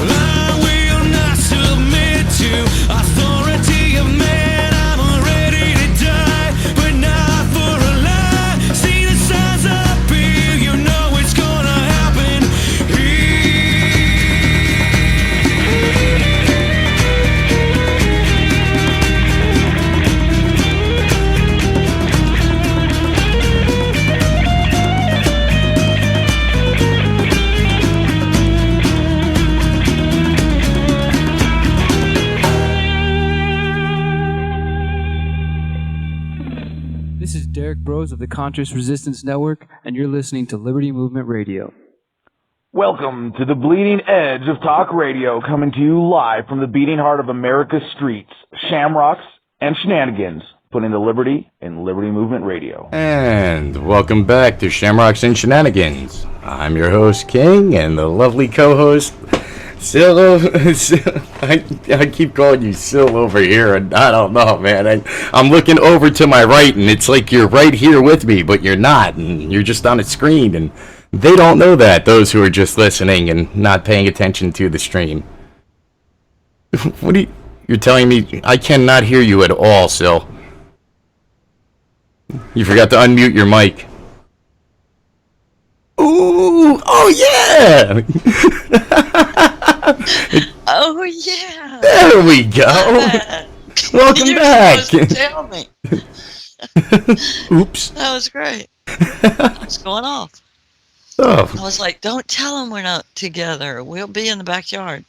I will not submit to authority of man. I'm ready to die, but not for a lie. See the signs up here, you know it's gonna happen This is Derek Bros of the Conscious Resistance Network, and you're listening to Liberty Movement Radio. Welcome to the bleeding edge of talk radio, coming to you live from the beating heart of America's streets, Shamrocks and Shenanigans, putting the liberty in Liberty Movement Radio. And welcome back to Shamrocks and Shenanigans. I'm your host, King, and the lovely co-host, Sil. I keep calling you Sil over here, and I don't know, man. I'm looking over to my right, and it's like you're right here with me, but you're not, and you're just on a screen, and they don't know that, those who are just listening and not paying attention to the stream. You're telling me I cannot hear you at all, Sil. You forgot to unmute your mic. Ooh, oh yeah! Oh yeah! There we go. Welcome back. You're supposed to tell me. Oops. That was great. What's going off? Oh. I was like, don't tell them we're not together. We'll be in the backyard.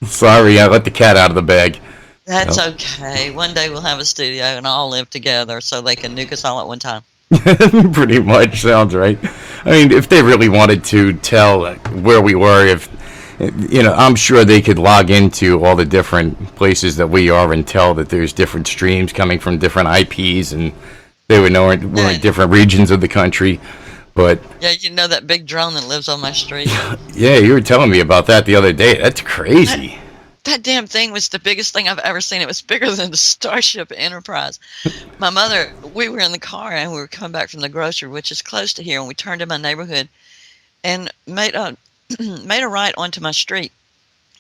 Sorry, I let the cat out of the bag. That's okay. One day we'll have a studio and all live together so they can nuke us all at one time. Pretty much, sounds right. I mean, if they really wanted to tell where we were, I'm sure they could log into all the different places that we are and tell that there's different streams coming from different IPs, and they would know we're in different regions of the country. But yeah, you know that big drone that lives on my street? Yeah, you were telling me about that the other day. That's crazy. That damn thing was the biggest thing I've ever seen. It was bigger than the Starship Enterprise. My mother, we were in the car and we were coming back from the grocery, which is close to here, and we turned in my neighborhood and made a right onto my street.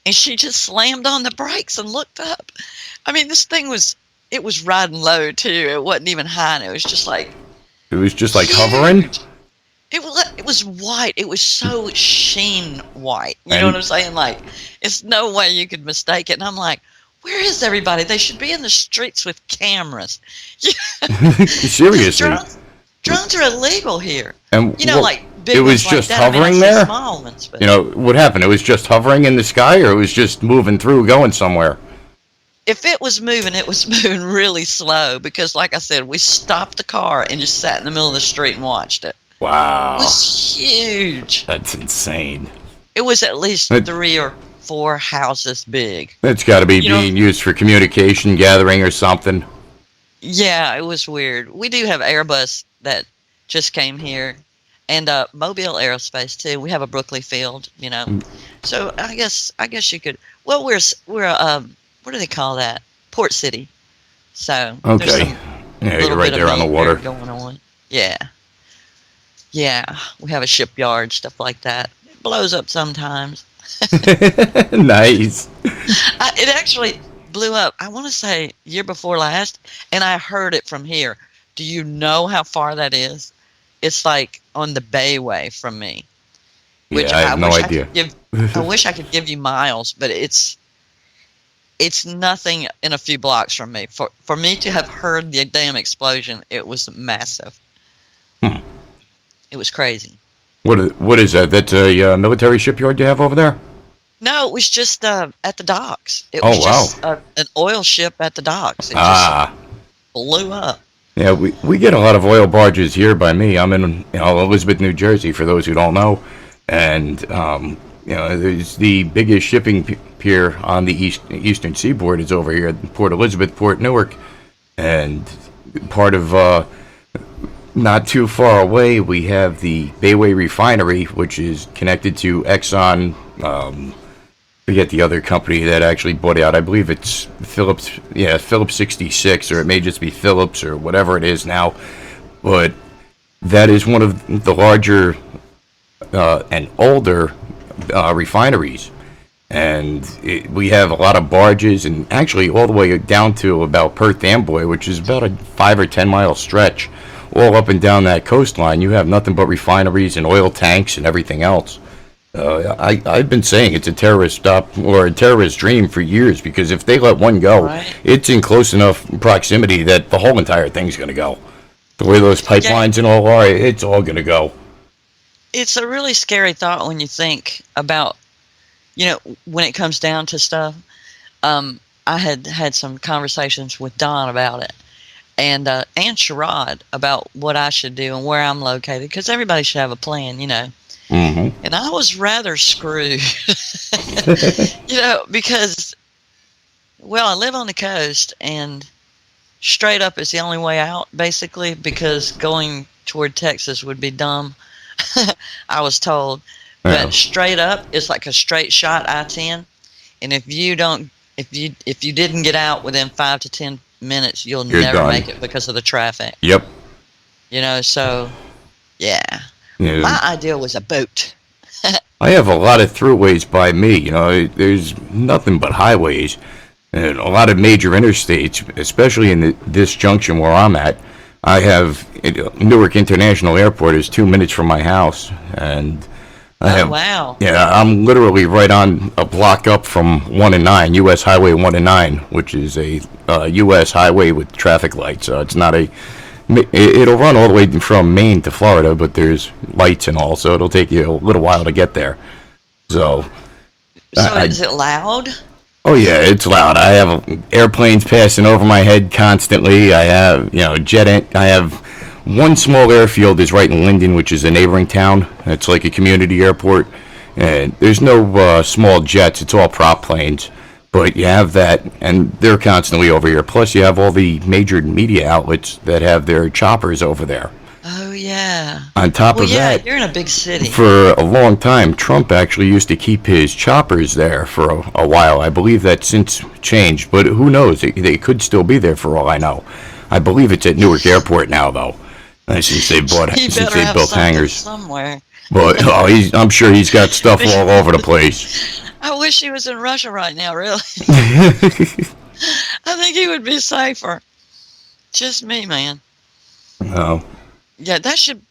And she just slammed on the brakes and looked up. I mean, this thing was riding low too. It wasn't even high, and it was just like hovering. It was white. It was so sheen white. You know what I'm saying? Like, it's no way you could mistake it. And I'm like, where is everybody? They should be in the streets with cameras. Seriously. Drones are illegal here. And like big it was ones just like that. hovering I mean, there? Small ones, but What happened? It was just hovering in the sky, or it was just moving through, going somewhere? if it was moving really slow because, like I said, we stopped the car and just sat in the middle of the street and watched it. Wow. It was huge. That's insane. It was at least 3 or 4 houses big. That's got to be being used for communication gathering or something. Yeah, it was weird. We do have Airbus that just came here, and Mobile Aerospace too. We have a Brookley field, So I guess you could. Well, we're what do they call that? Port City. So okay, yeah, you're right there on the water going on. Yeah. We have a shipyard, stuff like that. It blows up sometimes. Nice. It actually blew up, I want to say, year before last, and I heard it from here. Do you know how far that is? It's like on the Bayway from me. Which I have no idea. I wish I could give you miles, but it's nothing in a few blocks from me. For me to have heard the damn explosion, it was massive. It was crazy. What is that? That's a military shipyard you have over there? No, it was just at the docks. It was just an oil ship at the docks. It just blew up. Yeah, we get a lot of oil barges here by me. I'm in Elizabeth, New Jersey, for those who don't know. And, there's the biggest shipping pier on the eastern seaboard is over here at Port Elizabeth, Port Newark. And part of, not too far away, we have the Bayway Refinery, which is connected to Exxon. Forget the other company that actually bought it out. I believe it's Phillips. Yeah, Phillips 66, or it may just be Phillips or whatever it is now. But that is one of the larger and older refineries. And we have a lot of barges, and actually all the way down to about Perth Amboy, which is about a 5 or 10 mile stretch. All up and down that coastline, you have nothing but refineries and oil tanks and everything else. I've been saying it's a terrorist stop or a terrorist dream for years, because if they let one go, it's in close enough proximity that the whole entire thing's going to go. The way those pipelines and all are, it's all going to go. It's a really scary thought when you think about, when it comes down to stuff. I had some conversations with Don about it. And Sherrod about what I should do and where I'm located, because everybody should have a plan, Mm-hmm. And I was rather screwed, because Well, I live on the coast, and straight up is the only way out, basically, because going toward Texas would be dumb. I was told. Yeah. But straight up is like a straight shot I-10, and if you didn't get out within 5 to 10 minutes, you're never done. make it because of the traffic. Yep. So yeah. Yeah. My idea was a boat. I have a lot of throughways by me. There's nothing but highways and a lot of major interstates, especially in this junction where I'm at. I have Newark International Airport is 2 minutes from my house, and I have. Wow. Yeah, I'm literally right on a block up from 1 and 9, U.S. Highway 1 and 9, which is a U.S. highway with traffic lights. So it's not a. It'll run all the way from Maine to Florida, but there's lights and all, so it'll take you a little while to get there. So Is it loud? Oh yeah, it's loud. I have airplanes passing over my head constantly. I have, I have one small airfield is right in Linden, which is a neighboring town. It's like a community airport, and there's no small jets. It's all prop planes. But you have that, and they're constantly over here. Plus, you have all the major media outlets that have their choppers over there. Oh, yeah. On top of that, you're in a big city. for a long time, Trump actually used to keep his choppers there for a while. I believe that's since changed, but who knows? They could still be there for all I know. I believe it's at Newark Airport now, though, since they built hangars somewhere. But I'm sure he's got stuff all over the place. I wish he was in Russia right now, really. I think he would be safer. Just me, man. No. Yeah, that should.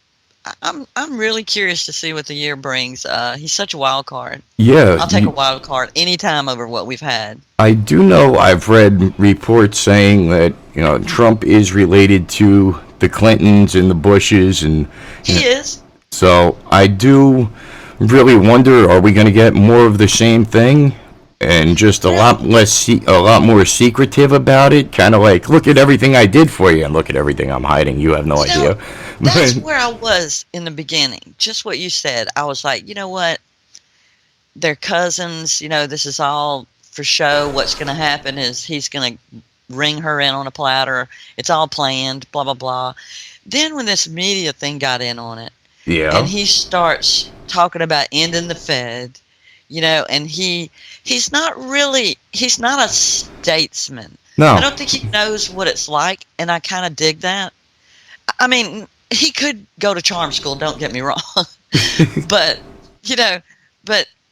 I'm really curious to see what the year brings. He's such a wild card. Yeah. I'll take a wild card anytime over what we've had. I do know I've read reports saying that, Trump is related to the Clintons and the Bushes, and he is. So I do really wonder, are we going to get more of the same thing and just a lot more secretive about it? Kind of like, look at everything I did for you and look at everything I'm hiding. You have no idea. That's where I was in the beginning. Just what you said. I was like, you know what? They're cousins. This is all for show. What's going to happen is he's going to ring her in on a platter. It's all planned, blah, blah, blah. Then when this media thing got in on it, yeah, and he starts talking about ending the Fed, and he's not a statesman. No. I don't think he knows what it's like, and I kind of dig that. I mean, he could go to charm school, don't get me wrong. but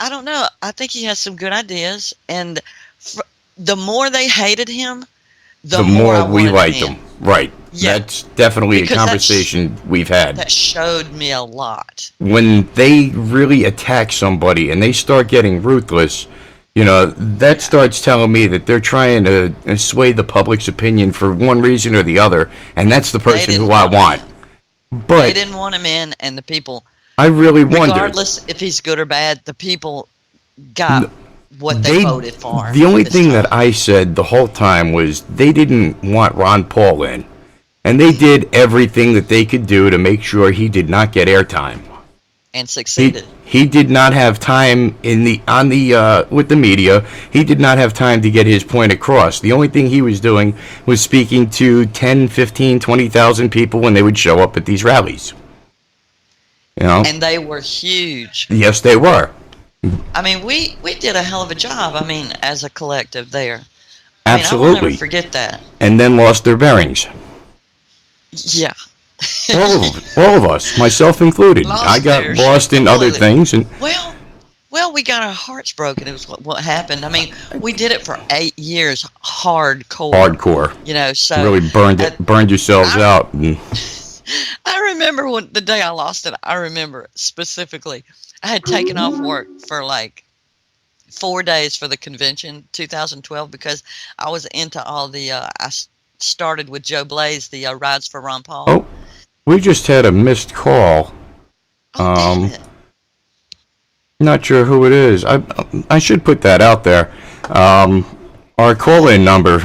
I don't know. I think he has some good ideas, and the more they hated him, the more we liked him. Right. Yeah. That's definitely a conversation we've had. That showed me a lot. When they really attack somebody and they start getting ruthless, that starts telling me that they're trying to sway the public's opinion for one reason or the other, and that's the person who I want. But they didn't want him in, and the people. I really wonder. Regardless if he's good or bad, the people got what they voted for. The only thing that I said the whole time was they didn't want Ron Paul in. And they did everything that they could do to make sure he did not get airtime. And succeeded. He did not have time with the media. He did not have time to get his point across. The only thing he was doing was speaking to 10, 15, 20,000 people when they would show up at these rallies. And they were huge. Yes, they were. I mean, we did a hell of a job, as a collective there. Absolutely. I will never forget that. And then lost their bearings. Yeah. all of us, myself included. I got lost in other things. And well, we got our hearts broken. It was what happened. We did it for 8 years, hardcore. So really burned yourselves out. I remember the day I lost it. I remember it specifically. I had taken off work for like 4 days for the convention, 2012, because I was into all the. I started with Joe Blaze, the Rides for Ron Paul. Oh, we just had a missed call. Not sure who it is. I should put that out there. Our call-in number.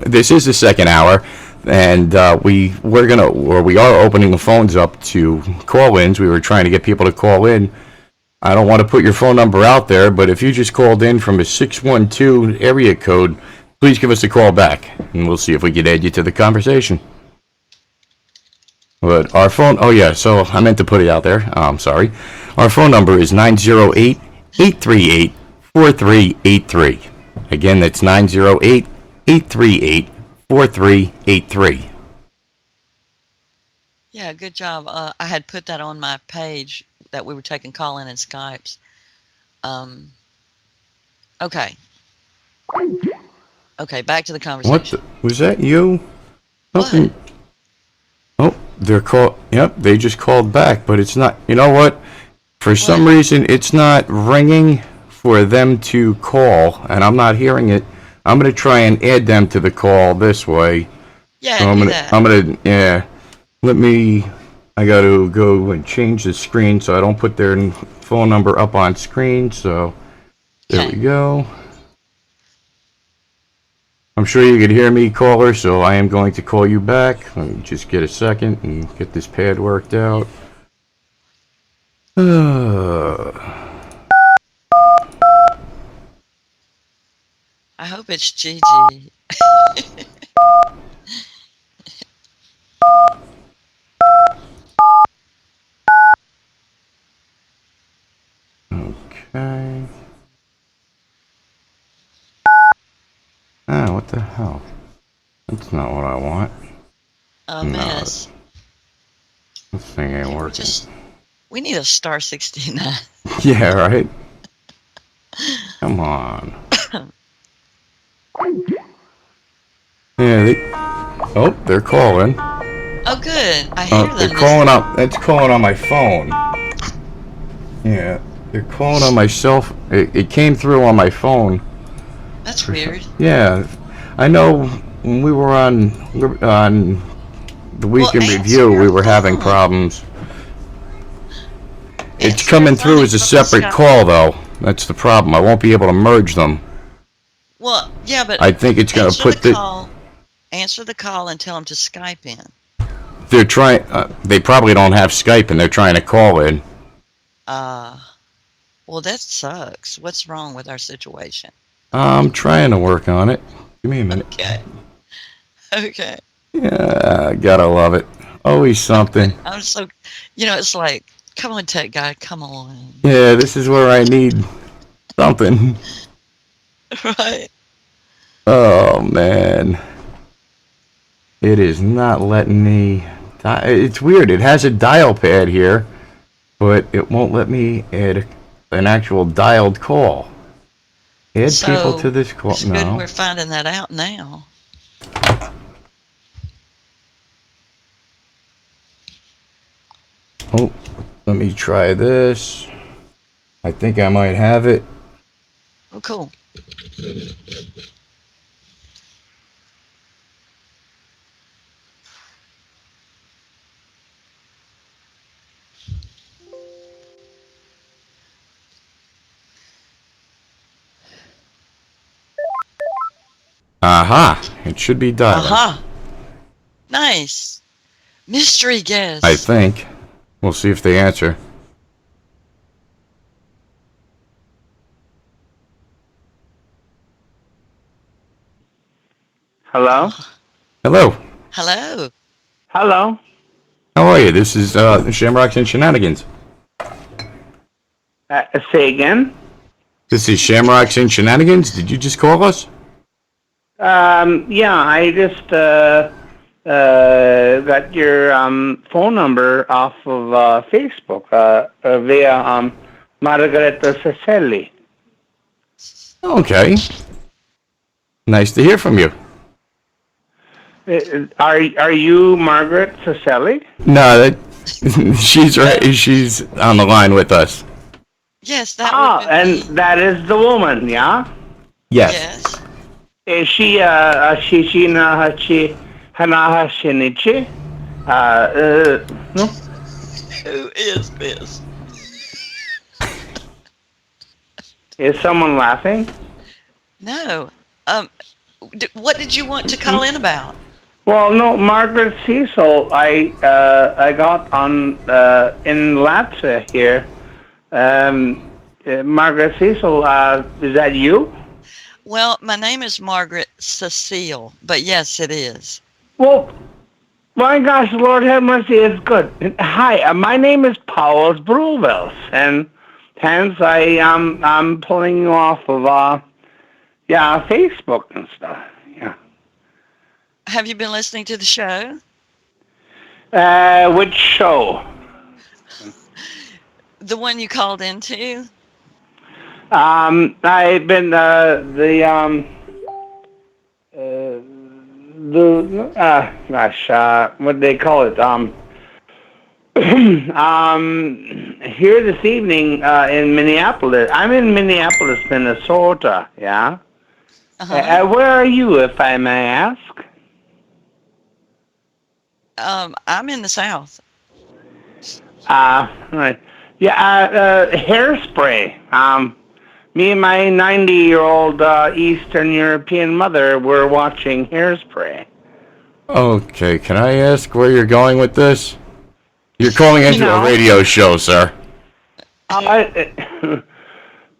This is the second hour, and we are opening the phones up to call-ins. We were trying to get people to call in. I don't want to put your phone number out there, but if you just called in from a 612 area code, please give us a call back, and we'll see if we can add you to the conversation. But our phone, oh yeah, so I meant to put it out there. I'm sorry. Our phone number is 908-838-4383. Again, that's 908-838-4383. Yeah, good job. I had put that on my page that we were taking call-in and Skypes. Okay. Okay, back to the conversation. Was that you? What? Oh, they're yep, they just called back, but it's not, you know what? For some reason, it's not ringing for them to call, and I'm not hearing it. I'm going to try and add them to the call this way. Yeah, so I got to go and change the screen so I don't put their phone number up on screen, so there we go. I'm sure you could hear me, caller, so I am going to call you back. Let me just get a second and get this pad worked out. I hope it's Gigi. Okay. What the hell? That's not what I want. A mess. This thing ain't working. We need a star 69. Yeah, right? Come on. Yeah, they're calling. Oh, good. I hear them. They're calling up. It's calling on my phone. Yeah, they're calling on my cell phone. It came through on my phone. That's weird. Yeah, I know when we were on the weekend review, we were having problems. It's coming through as a separate call, though. That's the problem. I won't be able to merge them. Well, yeah, but I think it's going to put answer the call and tell them to Skype in. They're trying. They probably don't have Skype, and they're trying to call in. Well, that sucks. What's wrong with our situation? I'm trying to work on it. Give me a minute. Okay. Yeah, gotta love it. Always something. I'm so, it's like, come on, tech guy, come on. Yeah, this is where I need something. Right. Oh, man. It is not letting me... It's weird. It has a dial pad here, but it won't let me add an actual dialed call. Add people to this call. It's good we're finding that out now. Oh, let me try this. I think I might have it. Oh, cool. Aha! It should be dialing. Aha! Nice. Mystery guest. I think. We'll see if they answer. Hello? Hello. Hello. Hello. How are you? This is Shamrocks and Shenanigans. Say again? This is Shamrocks and Shenanigans. Did you just call us? Yeah, I just got your phone number off of Facebook via Margareta Cecelli. Okay. Nice to hear from you. Are you Margaret Cecelli? No, she's right. She's on the line with us. Yes, that. And that is the woman, yeah. Yes. Yes. Is she Hanaha Shinichi? No. Who is this? Is someone laughing? No. What did you want to call in about? Well, no, Margaret Cecil. I got on in Latvia here. Margaret Cecil, is that you? Well, my name is Margaret Cecile, but yes, it is. Well, my gosh, Lord have mercy, it's good. Hi, my name is Paul Bruvels, and hence I'm pulling you off of Facebook and stuff. Yeah. Have you been listening to the show? Which show? The one you called into? I've been what do they call it? Here this evening in Minneapolis. I'm in Minneapolis, Minnesota. Yeah. Where are you, if I may ask? I'm in the South. Right. Yeah. Hairspray. Me and my 90-year-old Eastern European mother were watching Hairspray. Okay, can I ask where you're going with this? You're calling into a radio show, sir.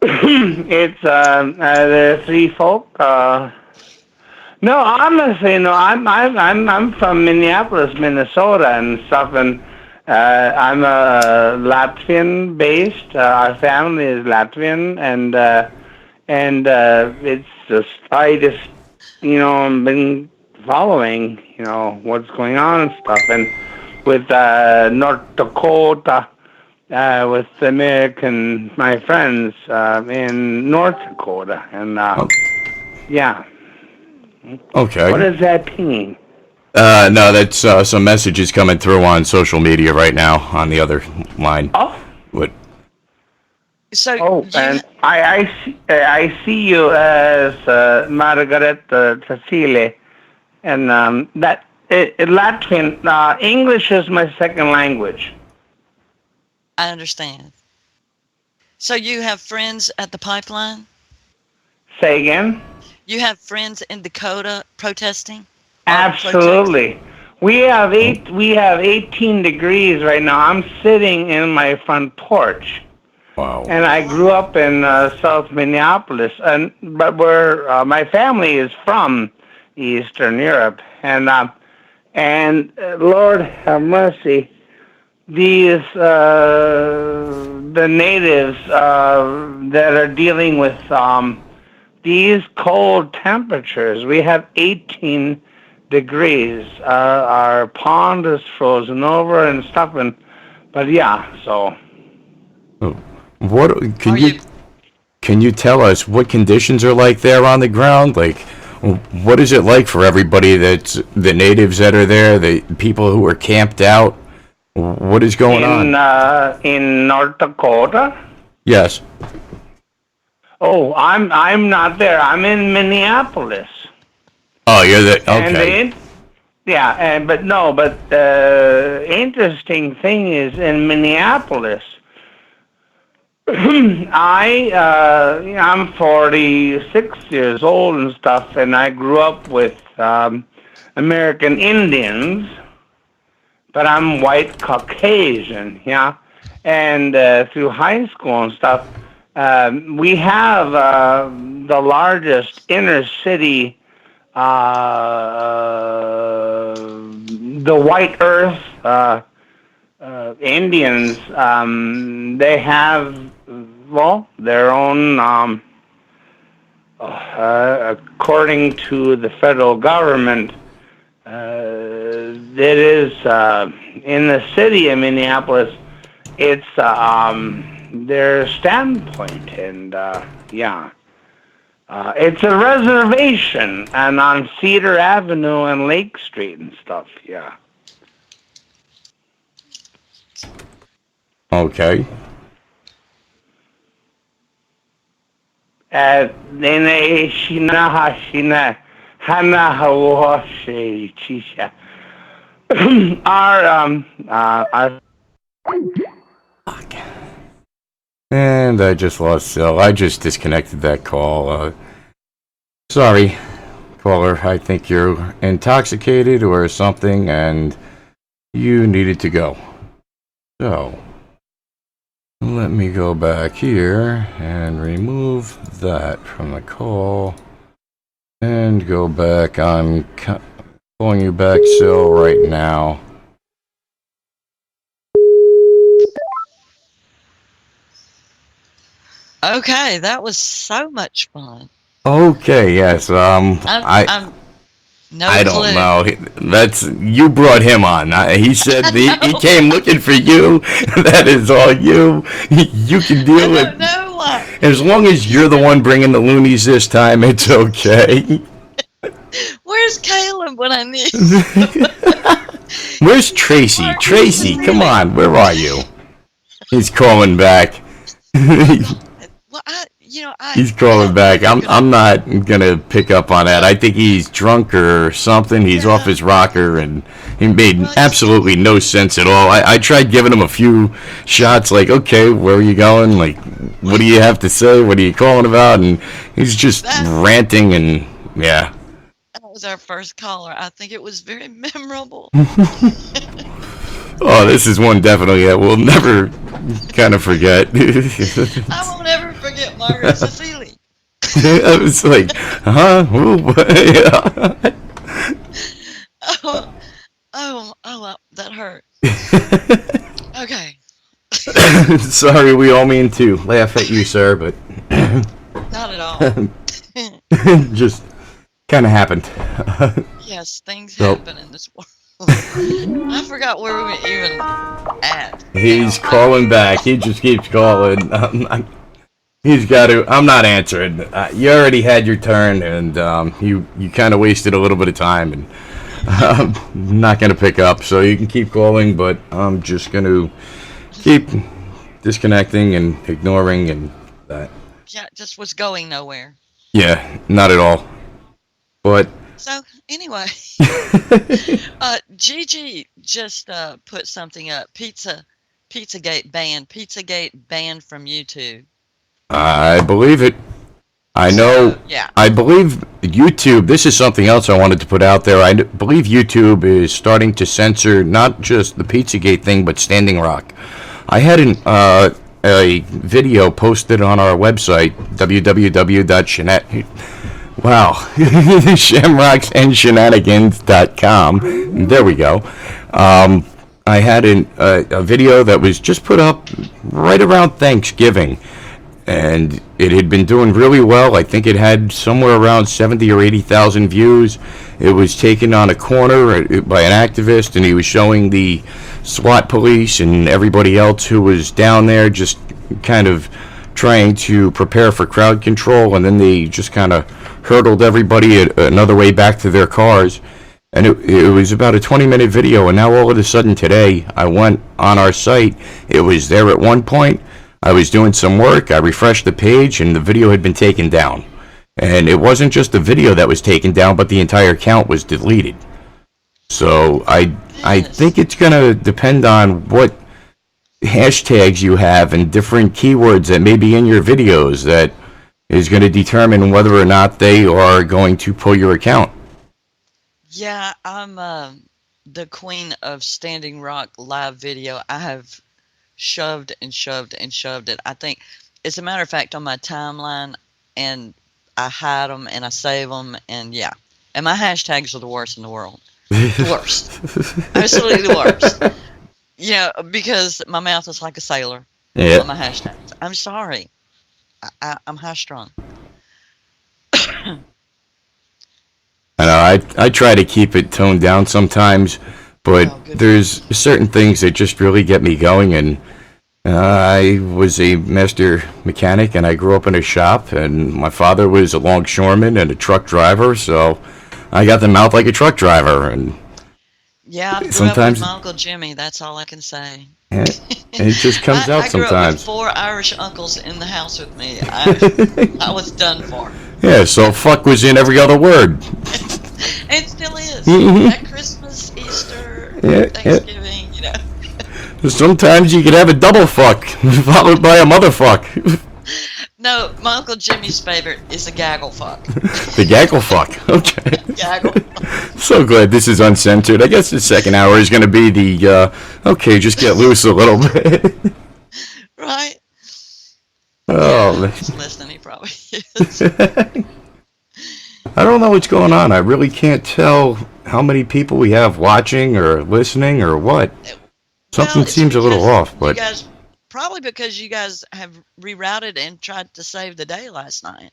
It's the three folk. No, honestly, no. I'm from Minneapolis, Minnesota, and stuff, and I'm Latvian based. Our family is Latvian, and it's just I've been following, what's going on and stuff, and with North Dakota, with my friends in North Dakota, and yeah. Okay. What does that mean? No, that's some messages coming through on social media right now on the other line. Oh. What? So. And I see you as Margaret Cecile, and that Latvian English is my second language. I understand. So you have friends at the pipeline? Say again? You have friends in Dakota protesting? Absolutely. We have 18 degrees right now. I'm sitting in my front porch. Wow. And I grew up in South Minneapolis, but my family is from Eastern Europe, and Lord have mercy, these the natives that are dealing with these cold temperatures. We have 18 degrees. Our pond is frozen over and stuff, but yeah, so. What can you tell us what conditions are like there on the ground? Like, what is it like for everybody that's the natives that are there, the people who are camped out? What is going on? In North Dakota? Yes. Oh, I'm not there. I'm in Minneapolis. Oh, you're there. Okay. But the interesting thing is in Minneapolis, I'm 46 years old and stuff, and I grew up with American Indians, but I'm white Caucasian, yeah. And through high school and stuff, we have the largest inner city, the White Earth Indians. They have, their own, according to the federal government, it is in the city of Minneapolis, it's their standpoint, and it's a reservation, and on Cedar Avenue and Lake Street and stuff, yeah. Okay. And I just lost Sil. I just disconnected that call. Sorry, caller. I think you're intoxicated or something, and you needed to go. So, let me go back here and remove that from the call. And go back. I'm pulling you back, Sil, right now. Okay, that was so much fun. Okay, yes. I'm no I clue. don't know. That's you brought him on. He said he came looking for you. That is all you. You can deal with. I don't know why. As long as you're the one bringing the loonies this time, it's okay. Where's Caleb when I need? Where's Tracy? Tracy, come on. Where are you? He's calling back. Well, He's calling back. I'm not gonna pick up on that. I think he's drunk or something. He's off his rocker, and he made absolutely no sense at all. I tried giving him a few shots, like, okay, where are you going? Like, what do you have to say? What are you calling about? And he's just ranting, and yeah. That was our first caller. I think it was very memorable. Oh, this is one definitely that we'll never kind of forget. I won't ever forget Margaret Cecily. I was like, huh? That hurt. Okay. Sorry, we all mean to laugh at you, sir, but not at all. Just kind of happened. Yes, things happen in this world. I forgot where we were even at. He's calling back. He just keeps calling. He's got to. I'm not answering. You already had your turn, and you kind of wasted a little bit of time, and I'm not going to pick up. So you can keep calling, but I'm just going to keep disconnecting and ignoring and that. Yeah, it just was going nowhere. Yeah, not at all. But so anyway, Gigi just put something up. Pizzagate banned from YouTube. I believe it. I know. Yeah. I believe YouTube. This is something else I wanted to put out there. I believe YouTube is starting to censor not just the Pizzagate thing, but Standing Rock. I had a video posted on our website, Shamrocks and Shenanigans.com. There we go. I had a video that was just put up right around Thanksgiving, and it had been doing really well. I think it had somewhere around 70 or 80,000 views. It was taken on a corner by an activist, and he was showing the SWAT police and everybody else who was down there just kind of trying to prepare for crowd control, and then they just kind of hurdled everybody another way back to their cars. And it was about a 20-minute video, and now all of a sudden today, I went on our site. It was there at one point. I was doing some work. I refreshed the page, and the video had been taken down. And it wasn't just the video that was taken down, but the entire account was deleted. So I think it's going to depend on what hashtags you have and different keywords that may be in your videos that is going to determine whether or not they are going to pull your account. Yeah, I'm the queen of Standing Rock live video. I have shoved and shoved and shoved it. I think, as a matter of fact, on my timeline, and I hide them and I save them, and yeah. And my hashtags are the worst in the world. The worst. Absolutely the worst. Yeah, because my mouth is like a sailor. Yeah. On my hashtags. I'm sorry. I'm high strung. I know, I try to keep it toned down sometimes, but there's certain things that just really get me going, and I was a master mechanic, and I grew up in a shop, and my father was a longshoreman and a truck driver, so I got the mouth like a truck driver, and yeah, I grew sometimes up with my Uncle Jimmy, that's all I can say. It just comes out I grew sometimes. up with 4 Irish uncles in the house with me. I was done for. Yeah, so fuck was in every other word. It still is. Mhm. At Christmas, Easter, Yeah, Thanksgiving, you know. Sometimes you could have a double fuck followed by a motherfuck. No, my Uncle Jimmy's favorite is a gaggle fuck. The gaggle fuck. Okay. Gaggle. So glad this is uncensored. I guess the second hour is going to be the, okay, just get loose a little bit. Right? Oh, yeah, he's listening, he probably is. I don't know what's going on. I really can't tell how many people we have watching or listening or what. Something seems a little off, but probably because you guys have rerouted and tried to save the day last night.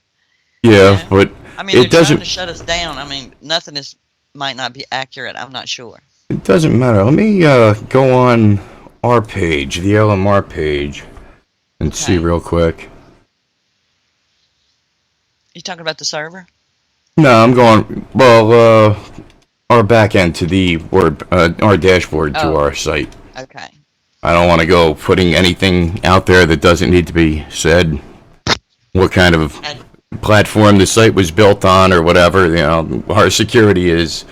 yeah, but I mean, it they're trying doesn't. to shut us down. I mean, nothing might not be accurate. I'm not sure. It doesn't matter. Let me go on our page, the LMR page, and see real quick. You talking about the server? No, I'm going. Well, our back end to the our dashboard to our site. Okay. I don't want to go putting anything out there that doesn't need to be said. What kind of platform the site was built on, or whatever. You know, our security is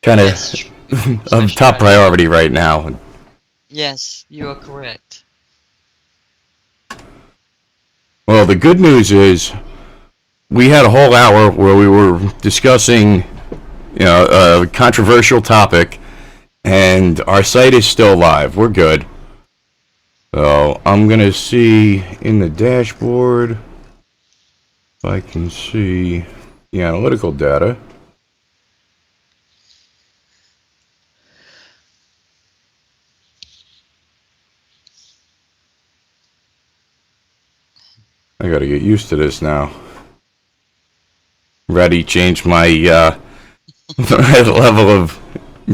kind of of top priority right now. Yes, you are correct. Well, the good news is we had a whole hour where we were discussing, a controversial topic, and our site is still live. We're good. So I'm gonna see in the dashboard if I can see the analytical data. I gotta get used to this now. Ready, change my level of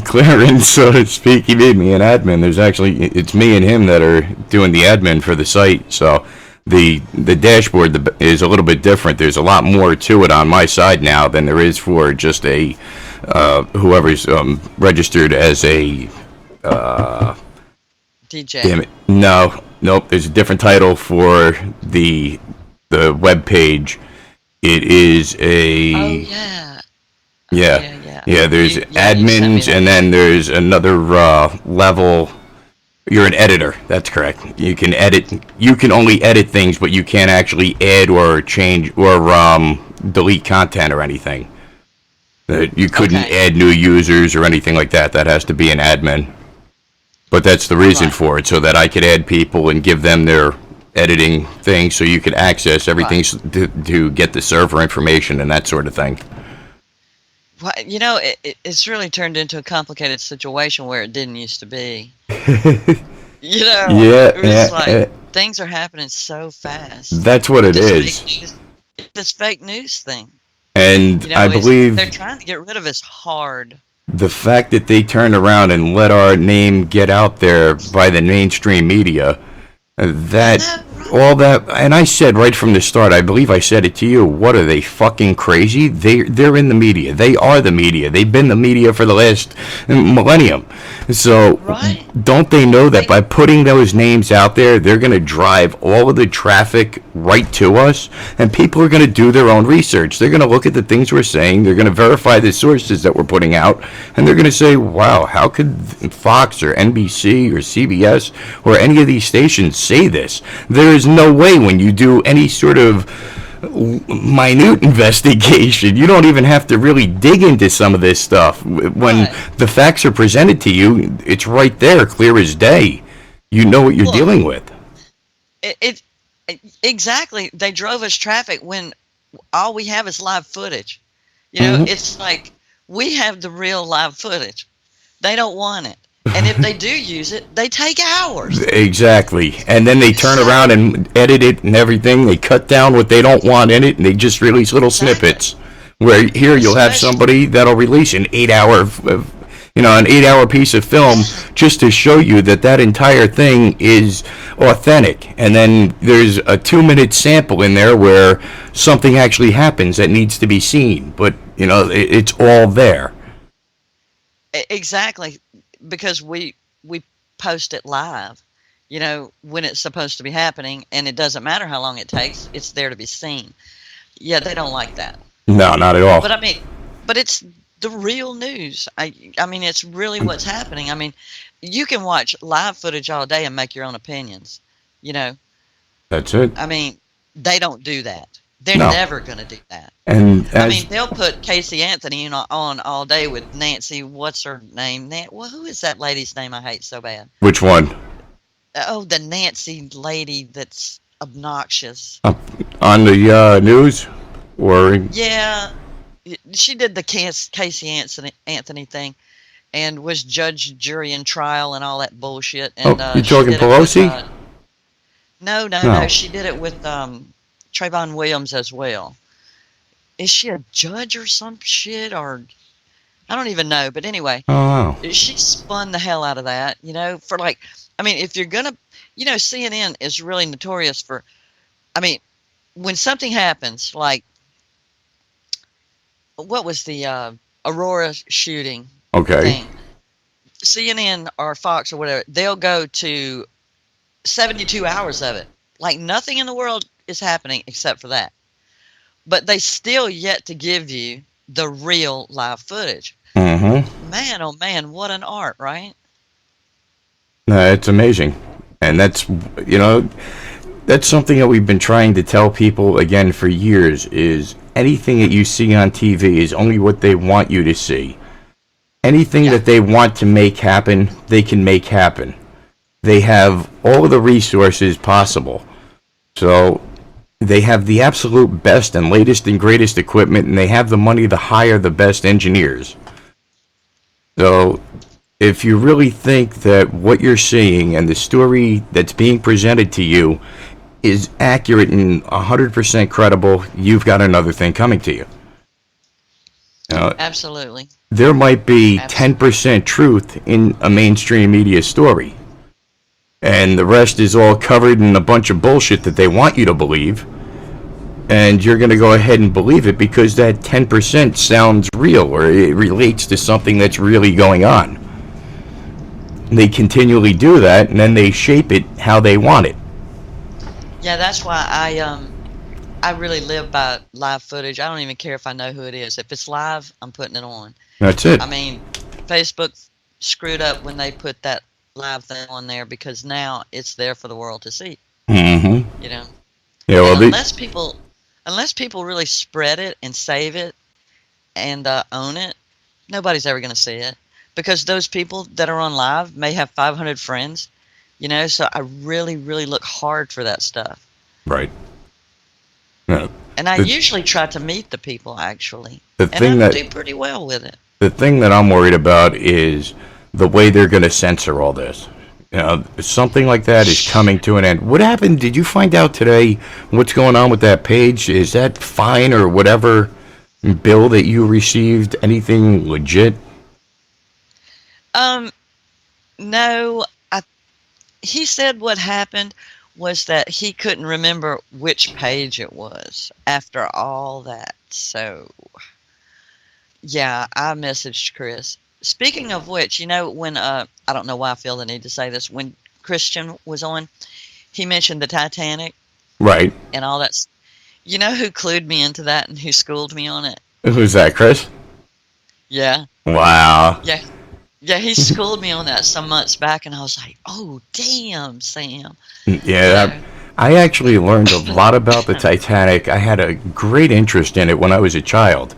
clearance, so to speak. He made me an admin. It's me and him that are doing the admin for the site. So the dashboard is a little bit different. There's a lot more to it on my side now than there is for just a whoever's registered as a DJ. Damn it! Nope. There's a different title for the web page. It is a. Oh yeah. Yeah. There's admins, and then there's another level. You're an editor. That's correct. You can edit. You can only edit things, but you can't actually add or change or delete content or anything. You couldn't add new users or anything like that. That has to be an admin. But that's the reason for it, so that I could add people and give them their editing thing, so you could access everything to get the server information and that sort of thing. Well, it's really turned into a complicated situation where it didn't used to be. Things are happening so fast. That's what it is. This fake news thing. And I believe they're trying to get rid of us hard. The fact that they turned around and let our name get out there by the mainstream media, and I said right from the start, I believe I said it to you, what are they, fucking crazy? They're in the media. They are the media. They've been the media for the last millennium. So don't they know that by putting those names out there, they're going to drive all of the traffic right to us, and people are going to do their own research. They're going to look at the things we're saying. They're going to verify the sources that we're putting out, and they're going to say, wow, how could Fox or NBC or CBS or any of these stations say this? There is no way when you do any sort of minute investigation. You don't even have to really dig into some of this stuff. When the facts are presented to you, it's right there, clear as day. You know what you're dealing with. Exactly. They drove us traffic when all we have is live footage. It's like we have the real live footage. They don't want it. And if they do use it, they take hours. Exactly. And then they turn around and edit it and everything. They cut down what they don't want in it, and they just release little snippets. Where here you'll have somebody that'll release an 8-hour piece of film just to show you that entire thing is authentic. And then there's a 2-minute sample in there where something actually happens that needs to be seen. But, it's all there. Exactly. Because we post it live, when it's supposed to be happening, and it doesn't matter how long it takes, it's there to be seen. Yeah, they don't like that. No, not at all. But it's the real news. I mean, it's really what's happening. I mean, you can watch live footage all day and make your own opinions, That's it. I mean, they don't do that. They're never going to do that. And they'll put Casey Anthony on all day with Nancy. What's her name? Who is that lady's name I hate so bad? Which one? Oh, the Nancy lady that's obnoxious. On the news? Or yeah, she did the Casey Anthony thing, and was judge, jury, and trial, and all that bullshit. And you're she talking did it with, Pelosi? no. She did it with Trayvon Williams as well. Is she a judge or some shit, or I don't even know. But anyway, Oh, wow. she spun the hell out of that. For like, I mean, if you're gonna, CNN is really notorious for. I mean, when something happens, like what was the Aurora shooting Okay. thing? CNN or Fox or whatever, they'll go to 72 hours of it. Like nothing in the world is happening except for that. But they still yet to give you the real live footage. Mm-hmm. Man, oh man, what an art, right? No, it's amazing. And that's something that we've been trying to tell people again for years is anything that you see on TV is only what they want you to see. Anything that they want to make happen, they can make happen. They have all of the resources possible. So they have the absolute best and latest and greatest equipment, and they have the money to hire the best engineers. So if you really think that what you're seeing and the story that's being presented to you is accurate and 100% credible, you've got another thing coming to you. Absolutely. There might be 10% truth in a mainstream media story, and the rest is all covered in a bunch of bullshit that they want you to believe, and you're going to go ahead and believe it because that 10% sounds real or it relates to something that's really going on. They continually do that, and then they shape it how they want it. Yeah, that's why I really live by live footage. I don't even care if I know who it is. If it's live, I'm putting it on. That's it. I mean, Facebook screwed up when they put that live thing on there because now it's there for the world to see. Mm-hmm. Yeah, well, unless people really spread it and save it and own it, nobody's ever going to see it because those people that are on live may have 500 friends. So I really, really look hard for that stuff. Right. No, and I usually try to meet the people, actually. And I do pretty well with it. The thing that I'm worried about is the way they're going to censor all this. Something like that is coming to an end. What happened? Did you find out today what's going on with that page? Is that fine or whatever bill that you received anything legit? No. He said what happened was that he couldn't remember which page it was after all that. So, yeah, I messaged Chris. Speaking of which, when, I don't know why I feel the need to say this, when Christian was on, he mentioned the Titanic. Right. And all that. You know who clued me into that and who schooled me on it? Who's that, Chris? Yeah. Wow. Yeah. Yeah, he schooled me on that some months back, and I was like, oh, damn, Sam. Yeah, I actually learned a lot about the Titanic. I had a great interest in it when I was a child.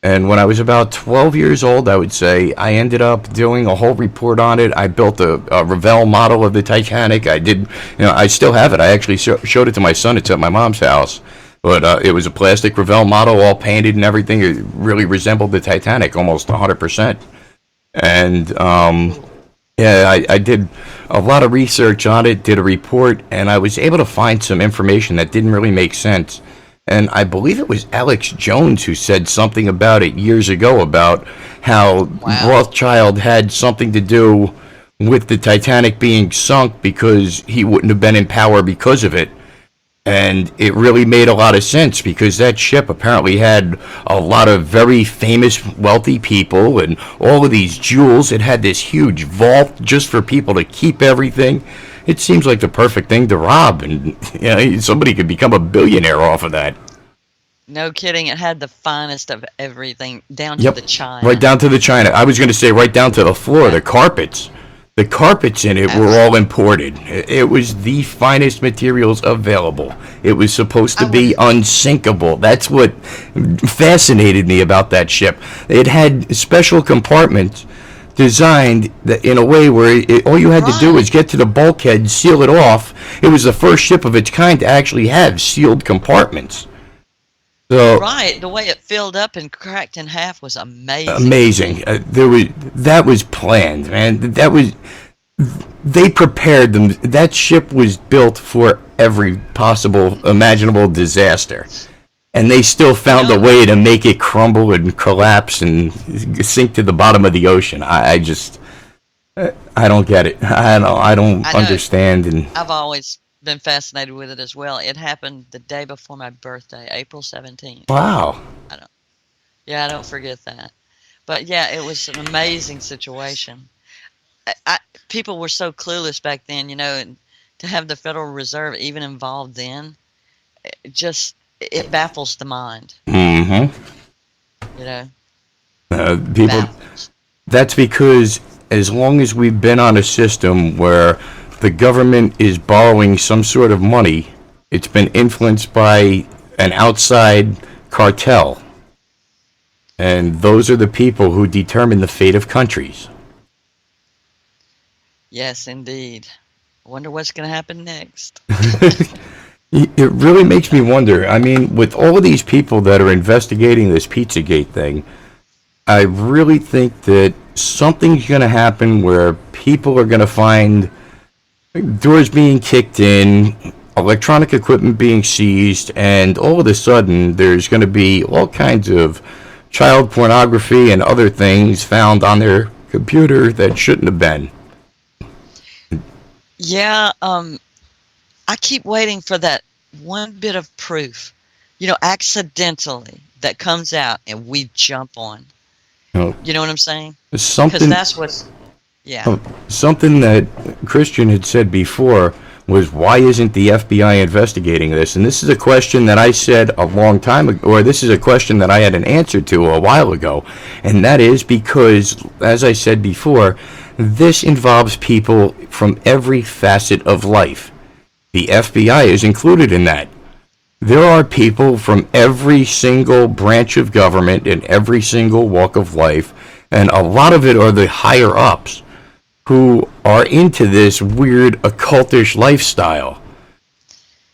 And when I was about 12 years old, I would say, I ended up doing a whole report on it. I built a Revell model of the Titanic. I did, I still have it. I actually showed it to my son. It's at my mom's house. But it was a plastic Revell model, all painted and everything. It really resembled the Titanic almost 100%. And, I did a lot of research on it, did a report, and I was able to find some information that didn't really make sense. And I believe it was Alex Jones who said something about it years ago about how Rothschild had something to do with the Titanic being sunk because he wouldn't have been in power because of it. And it really made a lot of sense because that ship apparently had a lot of very famous, wealthy people and all of these jewels. It had this huge vault just for people to keep everything. It seems like the perfect thing to rob, and somebody could become a billionaire off of that. No kidding. It had the finest of everything, down to the china. Right down to the china. I was going to say right down to the floor, the carpets. The carpets in it were all imported. It was the finest materials available. It was supposed to be unsinkable. That's what fascinated me about that ship. It had special compartments designed in a way where all you had to do was get to the bulkhead, seal it off. It was the first ship of its kind to actually have sealed compartments. So Right, the way it filled up and cracked in half was amazing. amazing. That was planned, man. They prepared them. That ship was built for every possible imaginable disaster, and they still found a way to make it crumble and collapse and sink to the bottom of the ocean. I just I don't get it. I don't understand. And I've always been fascinated with it as well. It happened the day before my birthday, April 17th. wow. I don't forget that. But yeah, it was an amazing situation. People were so clueless back then, and to have the Federal Reserve even involved then, it baffles the mind. Mm-hmm. People. Baffles. That's because as long as we've been on a system where the government is borrowing some sort of money, it's been influenced by an outside cartel. And those are the people who determine the fate of countries. Yes, indeed. I wonder what's going to happen next. It really makes me wonder. I mean, with all of these people that are investigating this Pizzagate thing, I really think that something's going to happen where people are going to find doors being kicked in, electronic equipment being seized, and all of a sudden there's going to be all kinds of child pornography and other things found on their computer that shouldn't have been. Yeah, I keep waiting for that one bit of proof, accidentally that comes out and we jump on. You know what I'm saying? Because that's what's, yeah. Something that Christian had said before was, why isn't the FBI investigating this? And this is a question that I said a long time ago, or this is a question that I had an answer to a while ago. And that is because, as I said before, this involves people from every facet of life. The FBI is included in that. There are people from every single branch of government in every single walk of life, and a lot of it are the higher ups who are into this weird occultish lifestyle.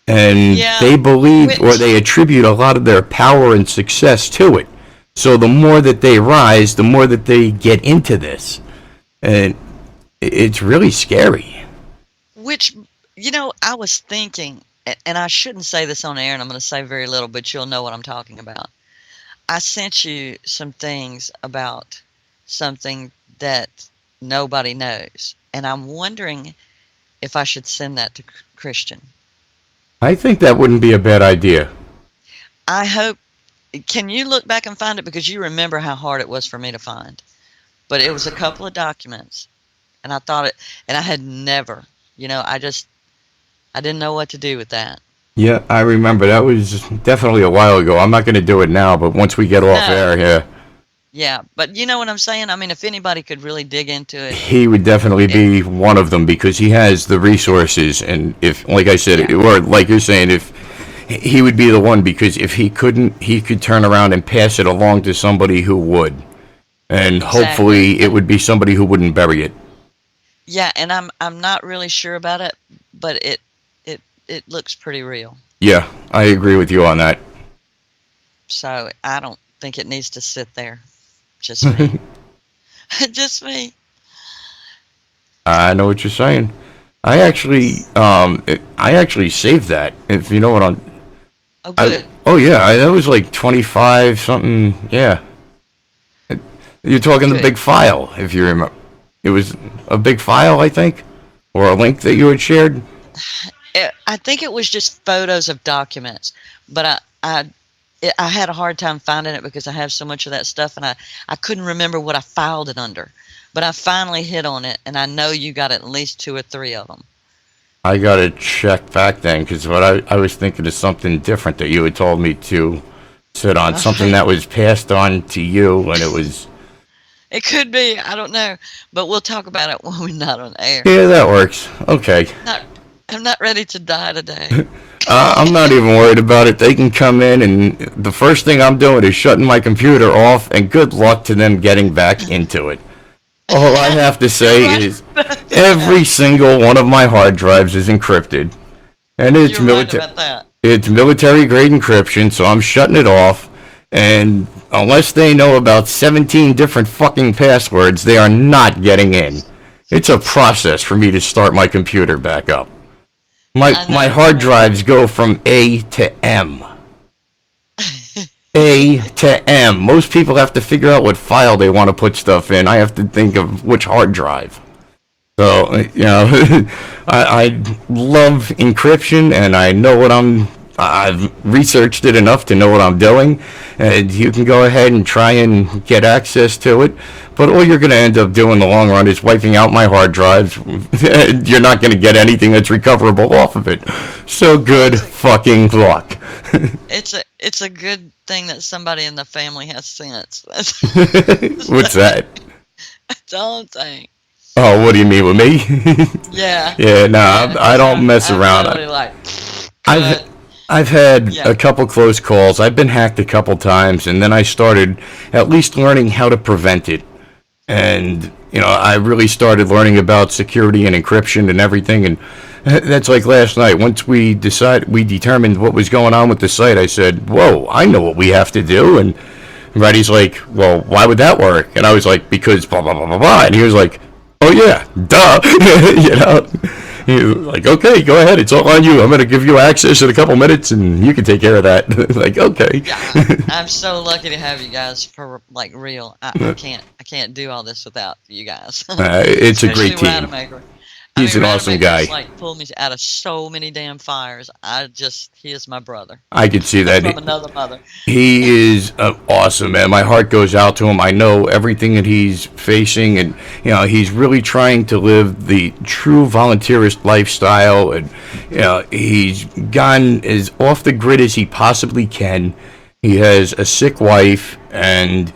And they believe, or they attribute a lot of their power and success to it. So the more that they rise, the more that they get into this. And it's really scary. Which, I was thinking, and I shouldn't say this on air, and I'm going to say very little, but you'll know what I'm talking about. I sent you some things about something that nobody knows, and I'm wondering if I should send that to Christian. I think that wouldn't be a bad idea. I hope. Can you look back and find it? Because you remember how hard it was for me to find. But it was a couple of documents, and I thought it, and I had never, I didn't know what to do with that. Yeah, I remember. That was definitely a while ago. I'm not going to do it now, but once we get off air, yeah. Yeah, but you know what I'm saying? I mean, if anybody could really dig into it. He would definitely be one of them because he has the resources, and if, like I said, or like you're saying, if he would be the one, because if he couldn't, he could turn around and pass it along to somebody who would. And hopefully it would be somebody who wouldn't bury it. Yeah, and I'm not really sure about it, but it looks pretty real. Yeah, I agree with you on that. So I don't think it needs to sit there. Just me. Just me. I know what you're saying. I actually saved that. If you know what I'm. Oh, good. That was like 25 something. Yeah. You're talking the big file, if you remember. It was a big file, I think, or a link that you had shared. I think it was just photos of documents, but I had a hard time finding it because I have so much of that stuff, and I couldn't remember what I filed it under. But I finally hit on it, and I know you got at least 2 or 3 of them. I got to check back then, because what I was thinking of something different that you had told me to sit on, something that was passed on to you, and it was... It could be. I don't know. But we'll talk about it when we're not on air. Yeah, that works. Okay. I'm not ready to die today. I'm not even worried about it. They can come in, and the first thing I'm doing is shutting my computer off, and good luck to them getting back into it. All I have to say is every single one of my hard drives is encrypted. And it's military. Right about that. It's military grade encryption, so I'm shutting it off. And unless they know about 17 different fucking passwords, they are not getting in. It's a process for me to start my computer back up. My hard drives go from A to M. A to M. Most people have to figure out what file they want to put stuff in. I have to think of which hard drive. So, you know, I love encryption, and I know what I've researched it enough to know what I'm doing, and you can go ahead and try and get access to it, but all you're going to end up doing in the long run is wiping out my hard drives. You're not going to get anything that's recoverable off of it. So good fucking luck. It's a good thing that somebody in the family has sense. What's that? That's all I'm saying. Oh, what do you mean with me? Yeah. Yeah, no, I don't mess around. I've had a couple close calls. I've been hacked a couple times, and then I started at least learning how to prevent it. And, you know, I really started learning about security and encryption and everything. And that's like last night. Once we determined what was going on with the site, I said, whoa, I know what we have to do. And Reddy's like, well, why would that work? And I was like, because blah, blah, blah, blah, blah. And he was like, oh, yeah, duh. You know, he was like, okay, go ahead. It's all on you. I'm going to give you access in a couple minutes, and you can take care of that. Like, okay. Yeah, I'm so lucky to have you guys for, like, real. I can't do all this without you guys. It's a great team. Rademacher. He's an awesome guy. Like, pulled me out of so many damn fires. He is my brother. I could see that. From another mother. He is awesome, man. My heart goes out to him. I know everything that he's facing, and you know he's really trying to live the true volunteerist lifestyle. And you know he's gone as off the grid as he possibly can. He has a sick wife, and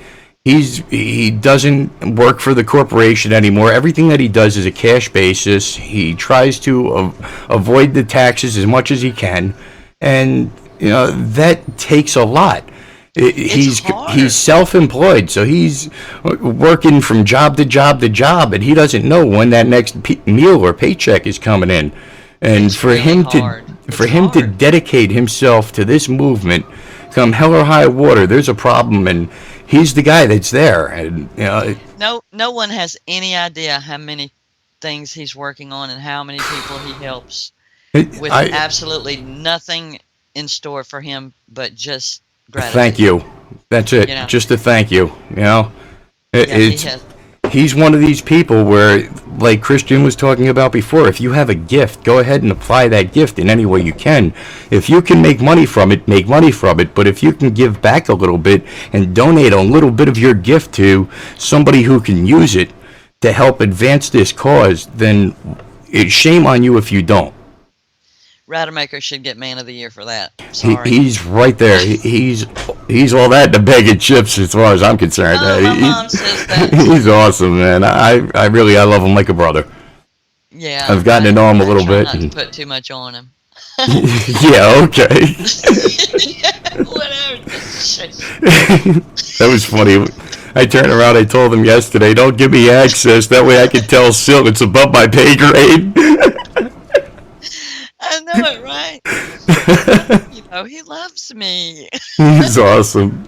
he doesn't work for the corporation anymore. Everything that he does is a cash basis. He tries to avoid the taxes as much as he can, and you know that takes a lot. He's self-employed, so he's working from job to job to job, and he doesn't know when that next meal or paycheck is coming in. And for him to dedicate himself to this movement, come hell or high water, there's a problem, and he's the guy that's there. And you know, no one has any idea how many things he's working on and how many people he helps with absolutely nothing in store for him but just gratitude. Thank you. That's it. You know? Just a thank you. You know, he's one of these people where, like Christian was talking about before, if you have a gift, go ahead and apply that gift in any way you can. If you can make money from it, make money from it. But if you can give back a little bit and donate a little bit of your gift to somebody who can use it to help advance this cause, then it's shame on you if you don't. Rademacher should get Man of the Year for that. Sorry. He's right there. He's all that in a bag of chips as far as I'm concerned. My mom says that. He's awesome, man. I love him like a brother. Yeah. I've gotten to know him a little bit. Not to put too much on him. Yeah, okay. Whatever. That was funny. I turned around, I told him yesterday, don't give me access. That way I can tell Sil it's above my pay grade. I know it, right? You know, he loves me. He's awesome.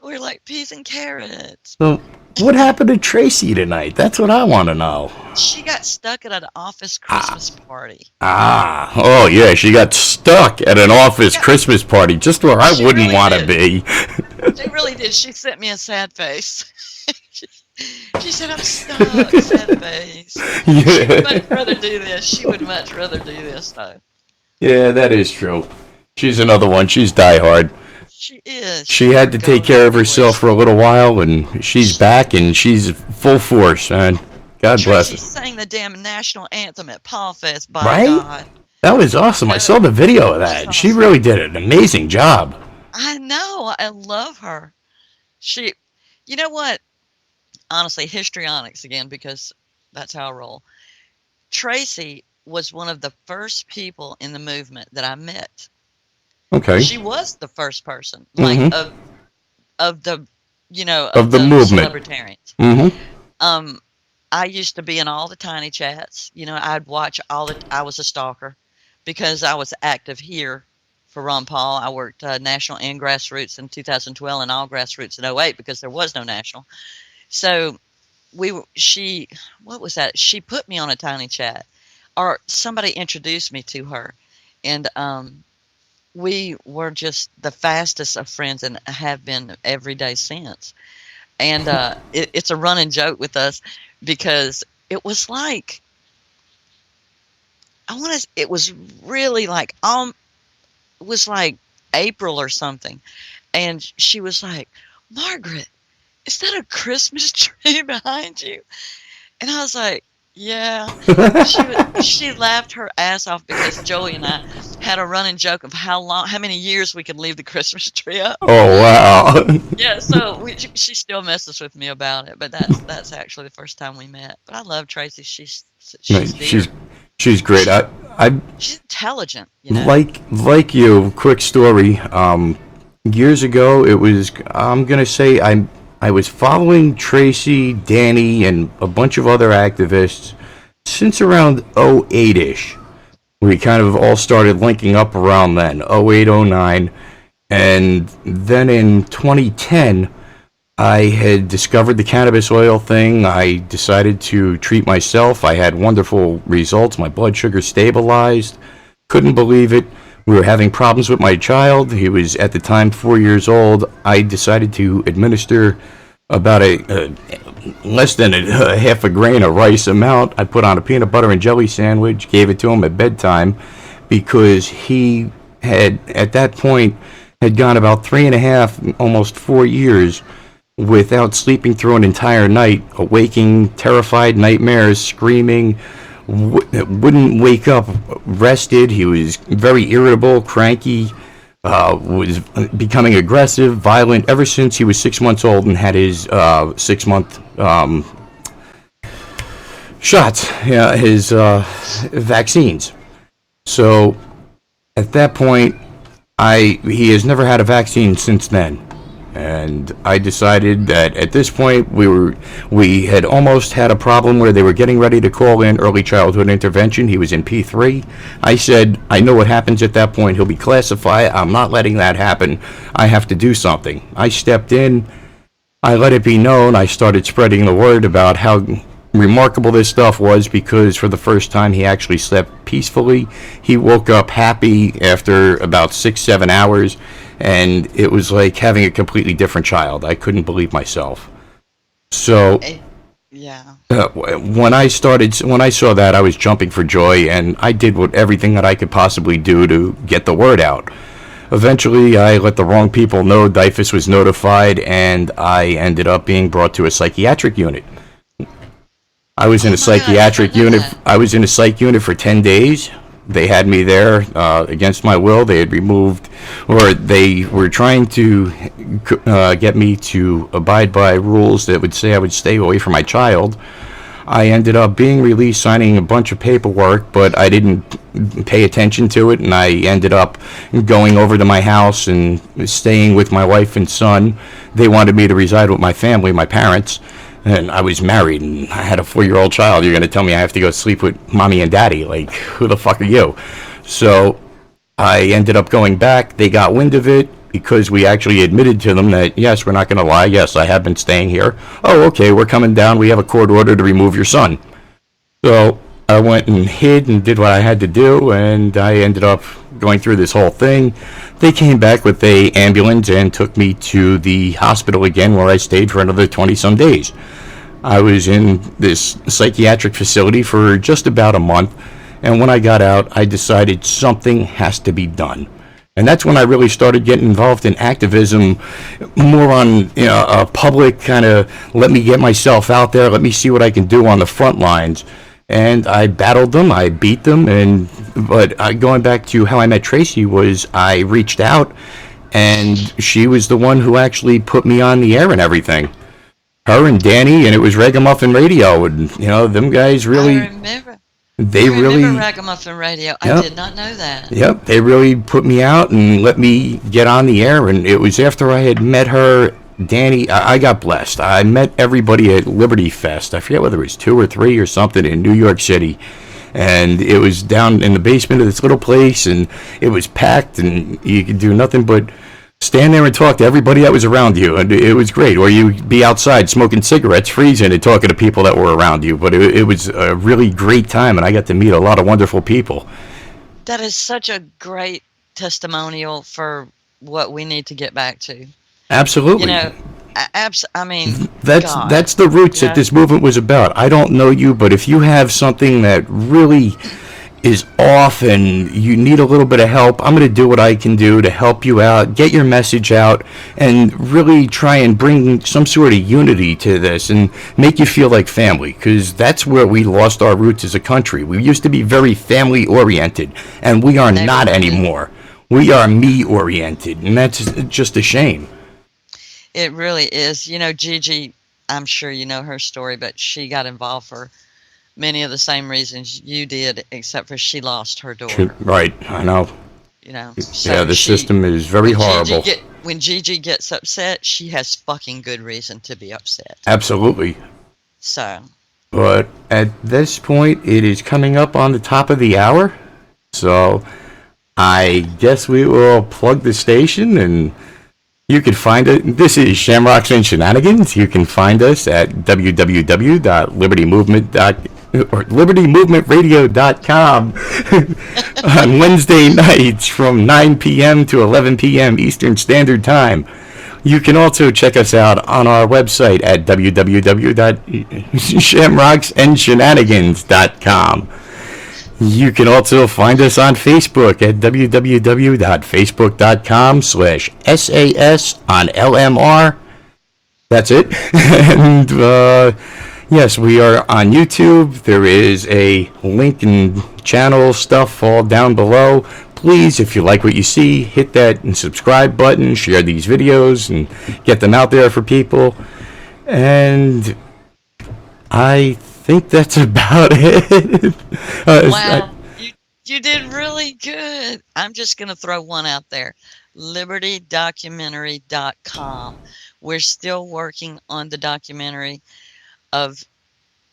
We're like peas and carrots. So, what happened to Tracy tonight? That's what I want to know. She got stuck at an office Christmas party. Oh yeah, she got stuck at an office Christmas party, just where I wouldn't want to be. She really did. She sent me a sad face. She said, I'm stuck, sad face. Yeah. She would much rather do this. She would much rather do this, though. Yeah, that is true. She's another one. She's diehard. She is. She had to take care of herself for a little while, and she's back, and she's full force, man. God bless her. She sang the damn national anthem at Paw Fest, by God. That was awesome. I saw the video of that. She really did an amazing job. I know. I love her. You know what? Honestly, histrionics again, because that's how I roll. Tracy was one of the first people in the movement that I met. Okay. She was the first person, like of the, you know, of the movement. Celebrarians. Mm-hmm. I used to be in all the tiny chats. You know, I'd watch I was a stalker because I was active here for Ron Paul. I worked national and grassroots in 2012 and all grassroots in '08 because there was no national. So what was that? She put me on a Tiny Chat, or somebody introduced me to her, and we were just the fastest of friends and have been every day since. And it's a running joke with us because it was like, it was really like, it was like April or something. And she was like, Margaret, is that a Christmas tree behind you? And I was like, yeah. She laughed her ass off because Joey and I had a running joke of how many years we could leave the Christmas tree up. Oh, wow. Yeah, so she still messes with me about it, but that's actually the first time we met. But I love Tracy. She's great. She's intelligent. You know? Like you. Quick story. Years ago, it was. I'm gonna say I was following Tracy, Danny, and a bunch of other activists since around 08-ish. We kind of all started linking up around then, 08, 09. And then in 2010, I had discovered the cannabis oil thing. I decided to treat myself. I had wonderful results. My blood sugar stabilized. Couldn't believe it. We were having problems with my child. He was at the time 4 years old. I decided to administer about less than a half a grain of rice amount. I put on a peanut butter and jelly sandwich, gave it to him at bedtime, because he had, at that point, had gone about 3.5, almost 4 years without sleeping through an entire night, awaking, terrified nightmares, screaming, wouldn't wake up rested. He was very irritable, cranky, was becoming aggressive, violent ever since he was 6 months old and had his 6-month shots, his vaccines. So at that point, he has never had a vaccine since then. And I decided that at this point we had almost had a problem where they were getting ready to call in early childhood intervention. He was in P3. I said, I know what happens at that point. He'll be classified. I'm not letting that happen. I have to do something. I stepped in. I let it be known. I started spreading the word about how remarkable this stuff was, because for the first time he actually slept peacefully. He woke up happy after about 6-7 hours. And it was like having a completely different child. I couldn't believe myself. So, when I saw that, I was jumping for joy, and I did everything that I could possibly do to get the word out. Eventually, I let the wrong people know. DIFUS was notified, and I ended up being brought to a psychiatric unit. I was in a psychiatric unit. I was in a psych unit for 10 days. They had me there against my will. They had removed, or they were trying to get me to abide by rules that would say I would stay away from my child. I ended up being released, signing a bunch of paperwork, but I didn't pay attention to it, and I ended up going over to my house and staying with my wife and son. They wanted me to reside with my family, my parents. And I was married, and I had a 4-year-old child. You're going to tell me I have to go sleep with mommy and daddy? Like, who the fuck are you? So I ended up going back. They got wind of it because we actually admitted to them that, yes, we're not going to lie. Yes, I have been staying here. Oh, okay, we're coming down. We have a court order to remove your son. So I went and hid and did what I had to do, and I ended up going through this whole thing. They came back with an ambulance and took me to the hospital again, where I stayed for another 20-some days. I was in this psychiatric facility for just about a month, and when I got out, I decided something has to be done. And that's when I really started getting involved in activism, more on a public kind of, let me get myself out there, let me see what I can do on the front lines. And I battled them, I beat them, but going back to how I met Tracy was I reached out, and she was the one who actually put me on the air and everything. Her and Danny, and it was Ragamuffin Radio, and them guys really. I remember. I remember Ragamuffin Radio. Yep. I did not know that. Yep, they really put me out and let me get on the air, and it was after I had met her. Danny, I got blessed. I met everybody at Liberty Fest. I forget whether it was 2 or 3 or something in New York City. And it was down in the basement of this little place, and it was packed, and you could do nothing but stand there and talk to everybody that was around you, and it was great. Or you'd be outside smoking cigarettes, freezing, and talking to people that were around you. But it was a really great time, and I got to meet a lot of wonderful people. That is such a great testimonial for what we need to get back to. Absolutely. You know, I mean, that's the roots that this movement was about. I don't know you, but if you have something that really is off and you need a little bit of help, I'm going to do what I can do to help you out, get your message out, and really try and bring some sort of unity to this and make you feel like family, because that's where we lost our roots as a country. We used to be very family oriented, and we are not anymore. We are me oriented, and that's just a shame. It really is. You know, Gigi, I'm sure you know her story, but she got involved for many of the same reasons you did, except for she lost her daughter. Right, I know. You know. So the system is very horrible. When Gigi gets upset, she has fucking good reason to be upset. Absolutely. So. But at this point, it is coming up on the top of the hour, so I guess we will plug the station, and you can find it. This is Shamrocks and Shenanigans. You can find us at libertymovementradio.com on Wednesday nights from 9 p.m. to 11 p.m. Eastern Standard Time. You can also check us out on our website at www.shamrocksandshenanigans.com. You can also find us on Facebook at www.facebook.com/SAS on LMR. That's it. And yes, we are on YouTube. There is a link and channel stuff all down below. Please, if you like what you see, hit that and subscribe button, share these videos, and get them out there for people. And I think that's about it. Wow, you did really good. I'm just going to throw one out there. LibertyDocumentary.com. We're still working on the documentary of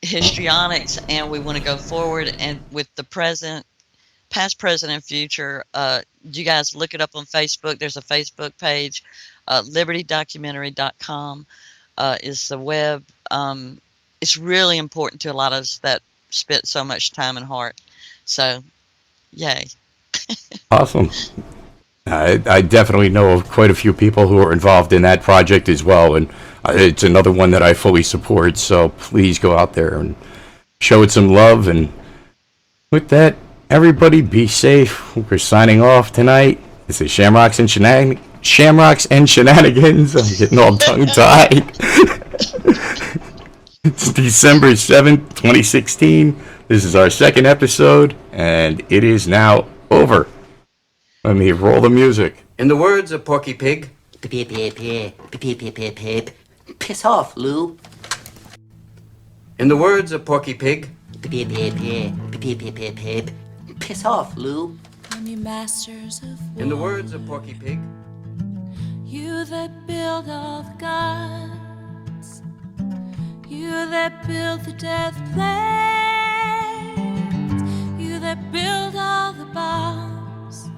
histrionics, and we want to go forward and with the present, past, present, and future. You guys look it up on Facebook. There's a Facebook page. LibertyDocumentary.com is the web. It's really important to a lot of us that spent so much time and heart. So, yay. Awesome. I definitely know of quite a few people who are involved in that project as well, and it's another one that I fully support, so please go out there and show it some love. And with that, everybody be safe. We're signing off tonight. This is Shamrocks and Shenanigans. I'm getting all tongue-tied. It's December 7th, 2016. This is our second episode, and it is now over. Let me roll the music. In the words of Porky Pig, piss off, Lou. In the words of Porky Pig, piss off, Lou. I'm your masters of war. In the words of Porky Pig, you that build all the gods. You that build the death planes, you that build all the bombs,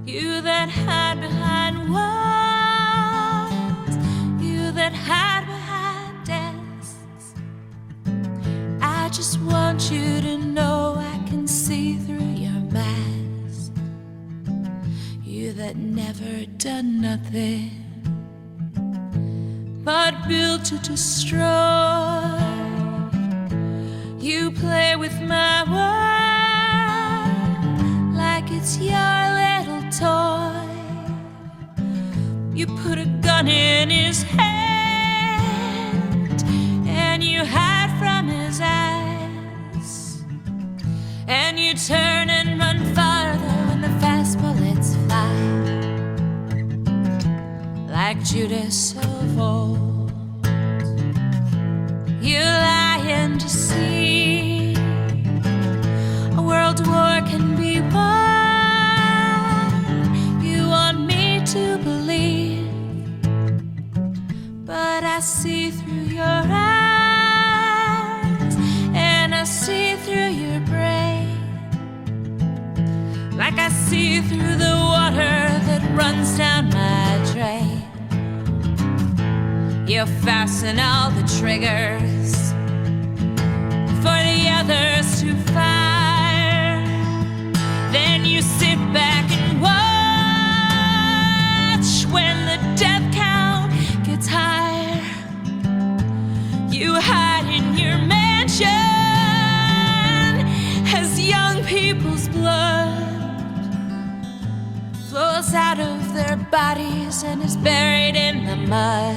you that hide behind walls, you that hide behind desks. I just want you to know I can see through your mask. You that never done nothing but built to destroy. You play with my world like it's your little toy. You put a gun in his hand and you hide from his eyes, and you turn and run farther when the fast bullets fly. Like Judas of old, you lie and deceive. A world war can be won, you want me to believe, but I see through your eyes, and I see through your runs down my drain. You fasten all the triggers for the others to fire. Then you sit back and watch when the death count gets higher. You hide in your mansion as young people's blood flows out of their bodies and is buried in the mud.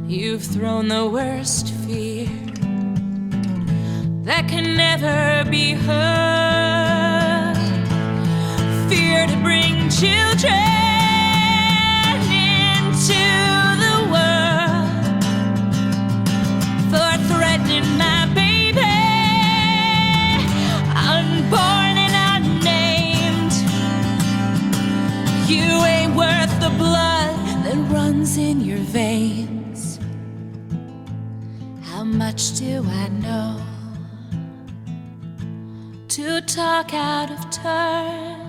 You've thrown the worst fear that can never be heard. Fear to bring children into the world, for threatening my baby, unborn and unnamed. You ain't worth the blood that runs in your veins. How much do I know to talk out of turn?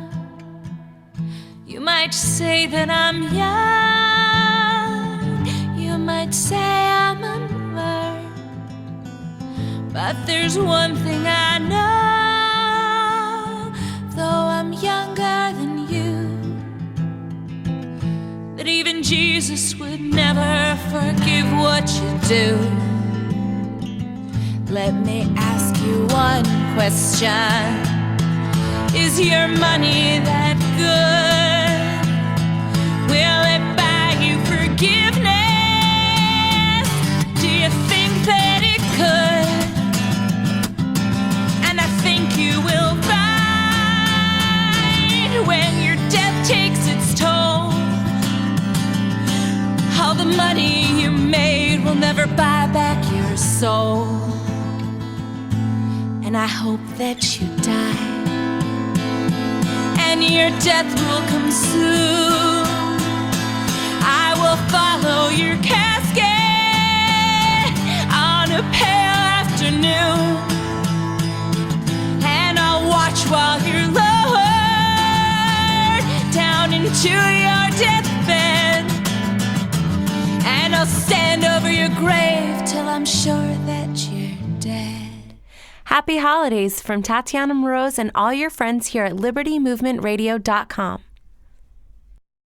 You might say that I'm young, you might say I'm unlearned, but there's one thing I know, though I'm younger than you, that even Jesus would never forgive what you do. Let me ask you one question. Is your money that good? Will it buy you forgiveness? Do you think that it could? And I think you will find when your death takes its toll, all the money you made will never buy back your soul. And I hope that you die, and your death will come soon. I will follow your casket on a pale afternoon, and I'll watch while you're lowered down into your deathbed, and I'll stand over your grave till I'm sure that you're dead. Happy holidays from Tatiana Moroz and all your friends here at LibertyMovementRadio.com.